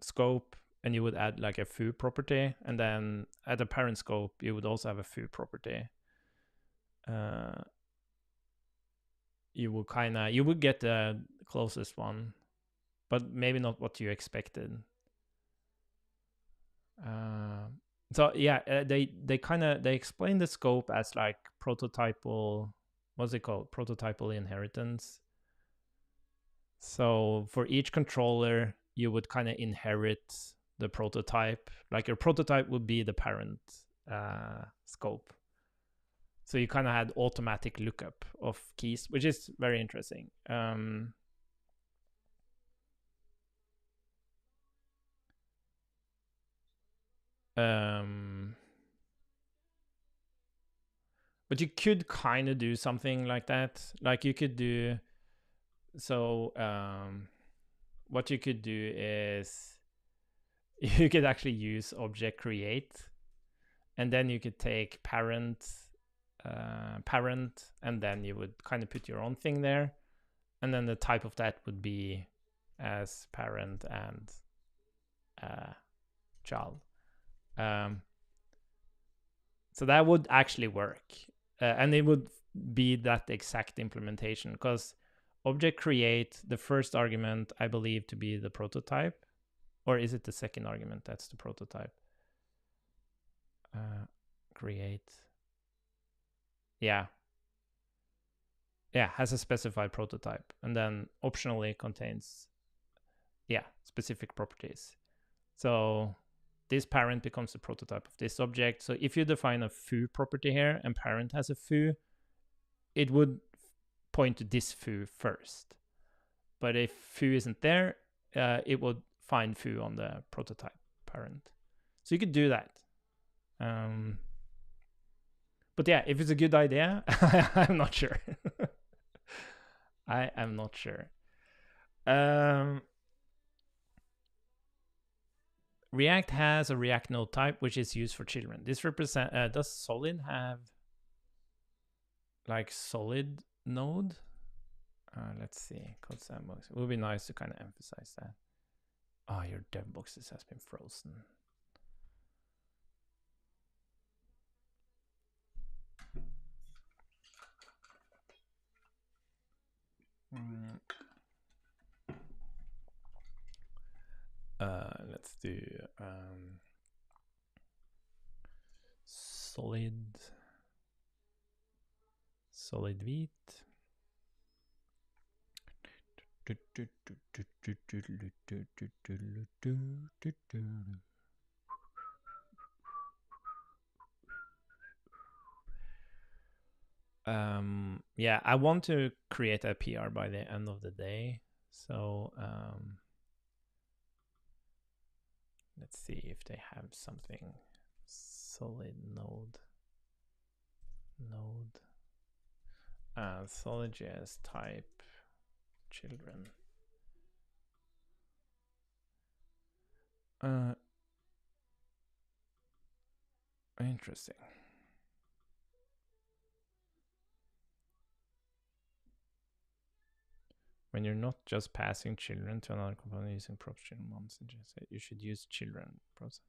scope and you would add like a foo property, and then at a parent scope you would also have a foo property, you would get the closest one, but maybe not what you expected. So yeah, they explain the scope as like prototypal, what's it called, prototypal inheritance. So for each controller, you would kind of inherit the prototype. Like your prototype would be the parent scope. So you kind of had automatic lookup of keys, which is very interesting. But you could kind of do something like that. Like you could do, so what you could do is you could actually use object create, and then you could take parent, and then you would kind of put your own thing there, and then the type of that would be as parent and child. So that would actually work, and it would be that exact implementation, because object create, the first argument I believe to be the prototype, or is it the second argument that's the prototype? Create, yeah, has a specified prototype, and then optionally contains specific properties. So this parent becomes the prototype of this object. So if you define a foo property here and parent has a foo, it would point to this foo first. But if foo isn't there, it would find foo on the prototype parent. So you could do that. But yeah, if it's a good idea, I'm not sure. I am not sure. React has a React node type which is used for children. This represent does Solid have like solid node? Let's see. Code sandbox. It would be nice to kind of emphasize that. Oh, your dev boxes has been frozen. Let's do solid wheat. Yeah, I want to create a PR by the end of the day. So let's see if they have something. Solid node. Solid.js type children. Interesting. When you're not just passing children to another component using props children messages, you should use children process.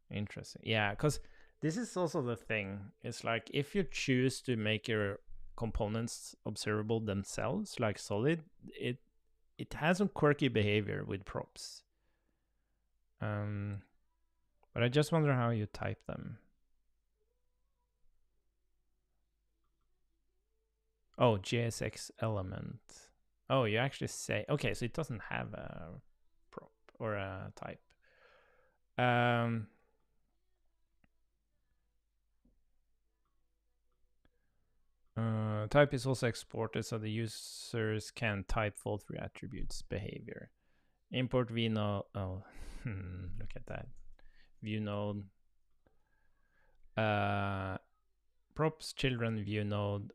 Interesting. Yeah, because this is also the thing. It's like if you choose to make your components observable themselves, like Solid, it has some quirky behavior with props. But I just wonder how you type them. Oh, JSX element. Oh, you actually say, okay, so it doesn't have a prop or a type. Type is also exported so the users can type fall through attributes behavior. Import vnode. Oh, look at that. View node. Props children view node.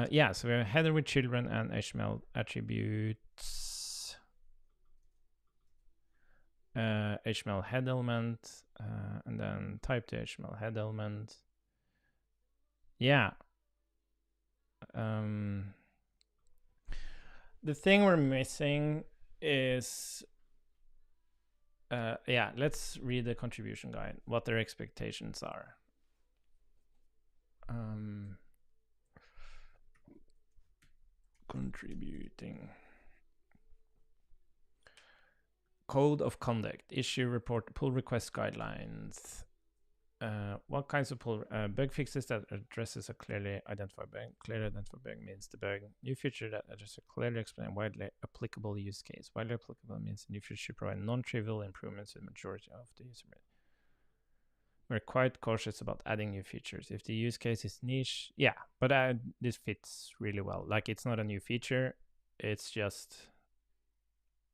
Yeah, so we have a header with children and HTML attributes. HTML head element, and then type to HTML head element. Yeah. The thing we're missing is, yeah, let's read the contribution guide, what their expectations are. Contributing. Code of conduct, issue report, pull request guidelines. What kinds of pull bug fixes that addresses a clearly identified bug? Clearly identified bug means the bug. New feature that addresses a clearly explained widely applicable use case. Widely applicable means the new feature should provide non-trivial improvements to the majority of the user base. We're quite cautious about adding new features. If the use case is niche, yeah, but this fits really well. Like, it's not a new feature, it's just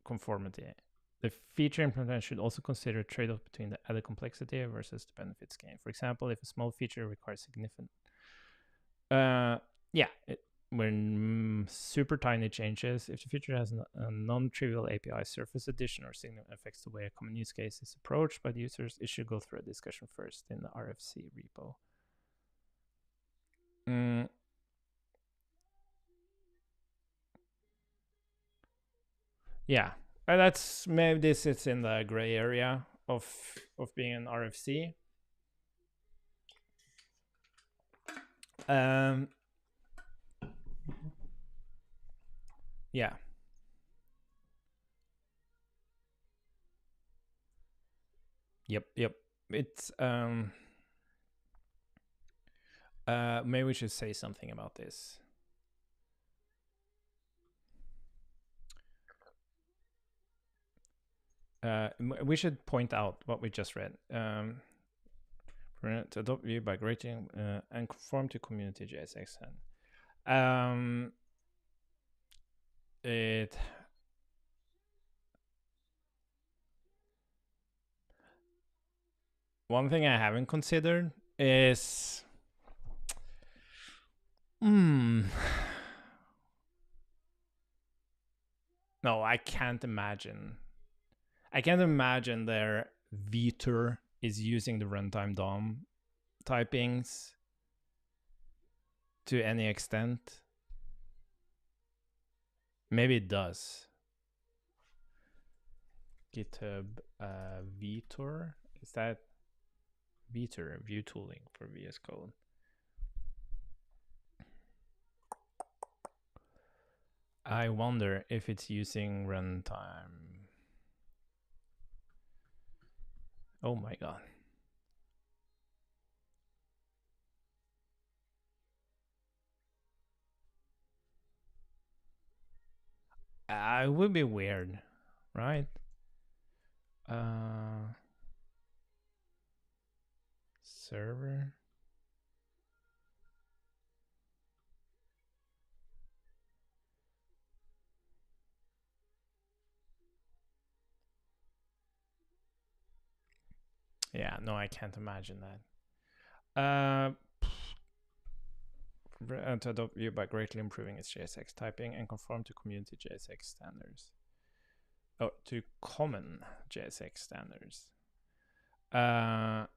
conformity. The feature implementation should also consider a trade-off between the added complexity versus the benefits gained. For example, if a small feature requires significant, when super tiny changes, if the feature has a non-trivial API surface addition or signal affects the way a common use case is approached by the users, it should go through a discussion first in the RFC repo. Yeah, that's maybe this is in the gray area of being an RFC. Yeah. Yep. It's maybe we should say something about this. We should point out what we just read. To adopt Vue by grading and conform to community JSX. One thing I haven't considered is no, I can't imagine. I can't imagine their Vtur is using the runtime DOM typings to any extent. Maybe it does. GitHub Vtur, is that Vtur, Vue tooling for VS Code? I wonder if it's using runtime. Oh my god. It would be weird, right? Server. Yeah, no, I can't imagine that. To adopt Vue by greatly improving its JSX typing and conform to community JSX standards. Oh, to common JSX standards. The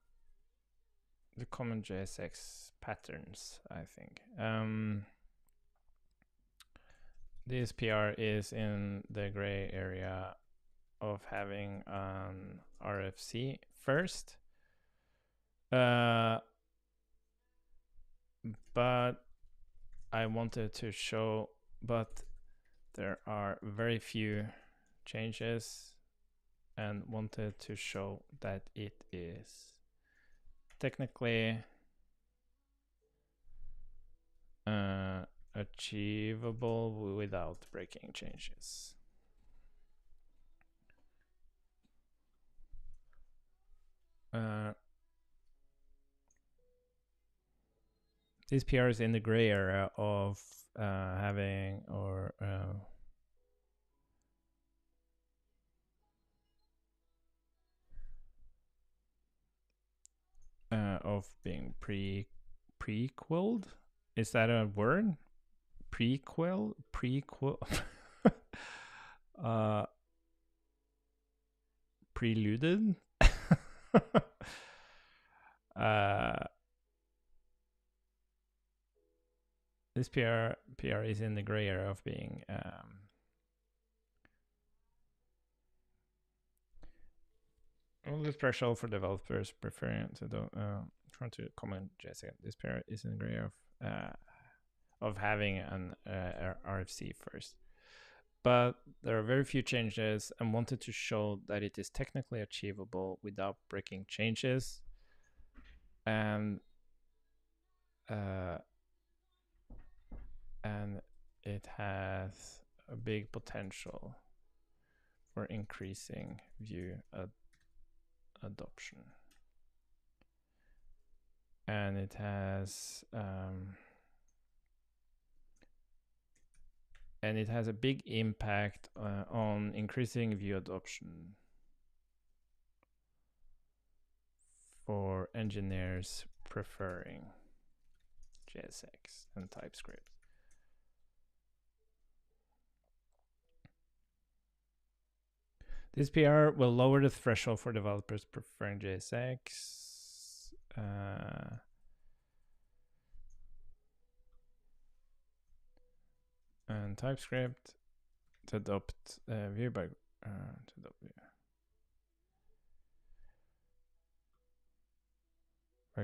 common JSX patterns, I think. This PR is in the gray area of having an RFC first. But I wanted to show, but there are very few changes and wanted to show that it is technically achievable without breaking changes. This PR is in the gray area of having or of being prequelled. Is that a word? Prequel? Preluded? This PR is in the gray area of being only threshold for developers preferring to trying to comment JSX. This PR is in the gray area of having an RFC first. But there are very few changes and wanted to show that it is technically achievable without breaking changes. And it has a big potential for increasing Vue adoption. And it has a big impact on increasing Vue adoption for engineers preferring JSX and TypeScript. This PR will lower the threshold for developers preferring JSX. And TypeScript to adopt Vue by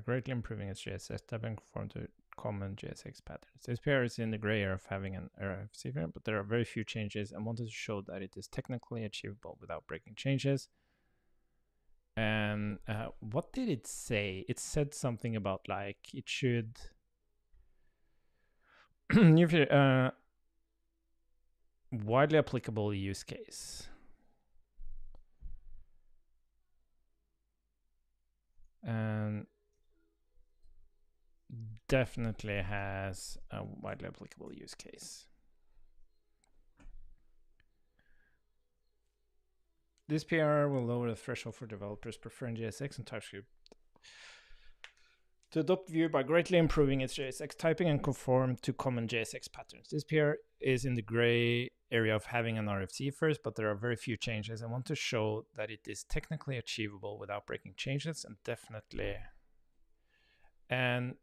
greatly improving its JSX typing conform to common JSX patterns. This PR is in the gray area of having an RFC, but there are very few changes and wanted to show that it is technically achievable without breaking changes. And what did it say? It said something about like it should widely applicable use case. And definitely has a widely applicable use case. This PR will lower the threshold for developers preferring JSX and TypeScript to adopt Vue by greatly improving its JSX typing and conform to common JSX patterns. This PR is in the gray area of having an RFC first, but there are very few changes. I want to show that it is technically achievable without breaking changes, and definitely. And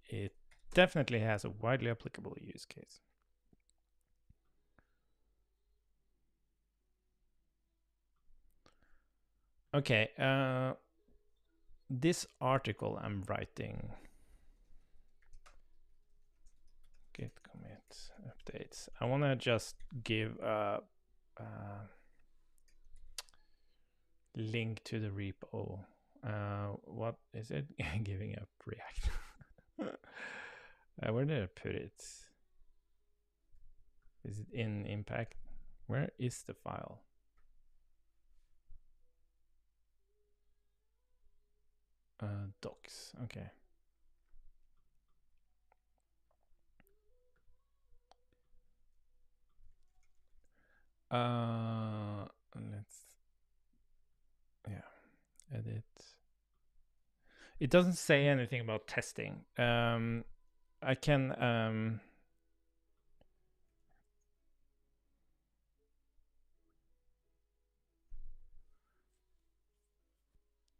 it definitely has a widely applicable use case. Okay, this article I'm writing, git commit updates. I want to just give a link to the repo. What is it? Giving up React. Where did I put it? Is it in impact? Where is the file? Docs. Okay. Let's edit. It doesn't say anything about testing. I can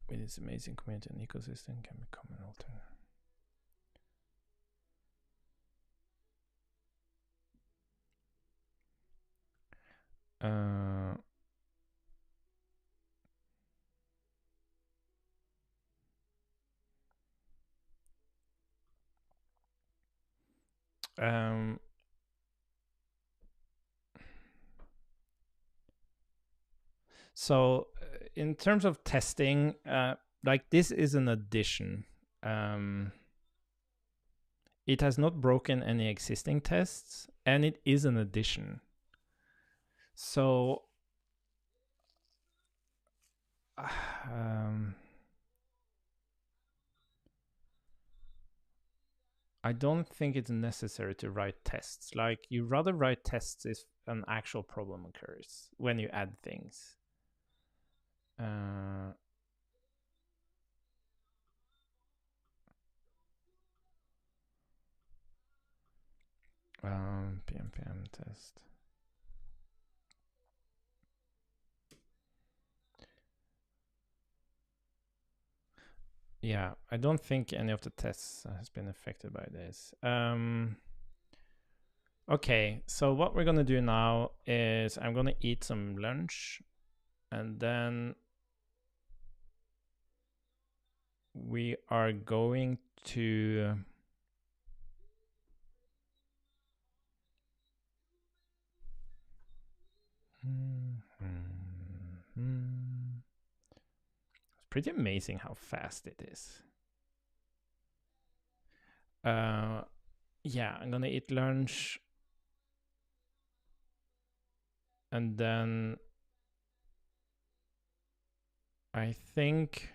with this amazing community and ecosystem can become an alternative. So in terms of testing, like this is an addition. It has not broken any existing tests, and it is an addition. So I don't think it's necessary to write tests. Like, you rather write tests if an actual problem occurs when you add things. PM test. Yeah, I don't think any of the tests has been affected by this. Okay, so what we're gonna do now is I'm gonna eat some lunch, and then we are going to It's pretty amazing how fast it is. Yeah, I'm gonna eat lunch, and then I think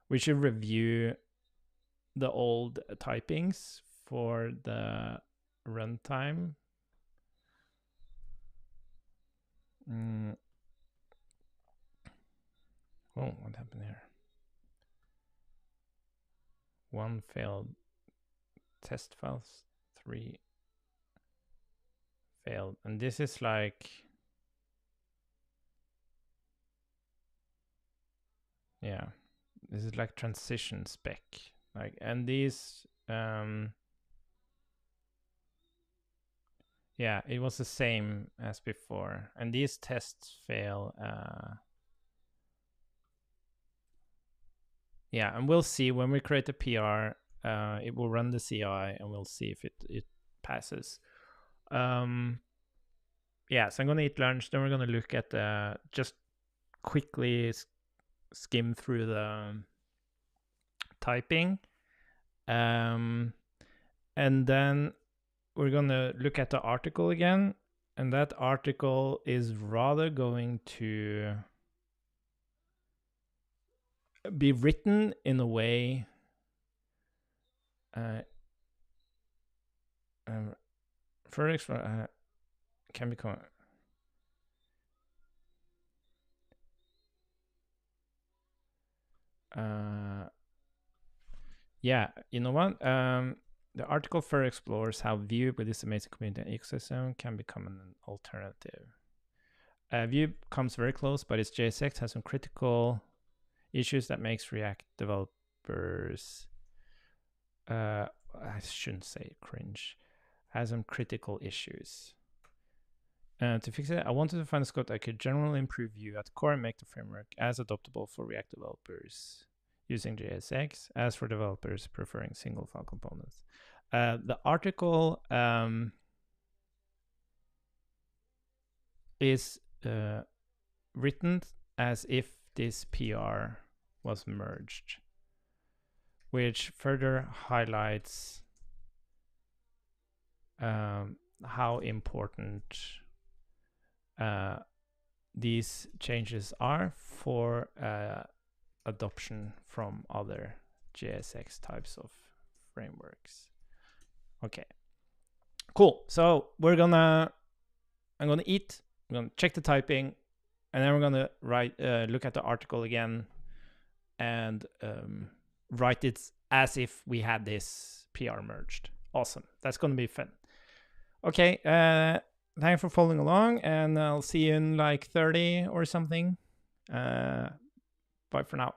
we should review the old typings for the runtime. Oh, what happened here? One failed test files, 3 failed. And this is like, yeah, this is like transition spec. Like, and these, yeah, it was the same as before. And these tests fail. Yeah, and we'll see when we create a PR, it will run the CI and we'll see if it passes. Yeah, so I'm gonna eat lunch, then we're gonna look at just quickly skim through the typing. And then we're gonna look at the article again, and that article is rather going to be written in a way first can become yeah, you know what, the article further explores how Vue with this amazing community ecosystem can become an alternative. Vue comes very close, but its JSX has some critical issues that makes React developers I shouldn't say cringe, has some critical issues. To fix it, I wanted to find a scope that could generally improve Vue at the core and make the framework as adoptable for React developers using JSX, as for developers preferring single file components. The article is written as if this PR was merged, which further highlights how important these changes are for adoption from other JSX types of frameworks. Okay, cool. So I'm gonna eat, I'm gonna check the typing, and then we're gonna look at the article again and write it as if we had this PR merged. Awesome. That's gonna be fun. Okay, thanks for following along, and I'll see you in like 30 or something. Bye for now.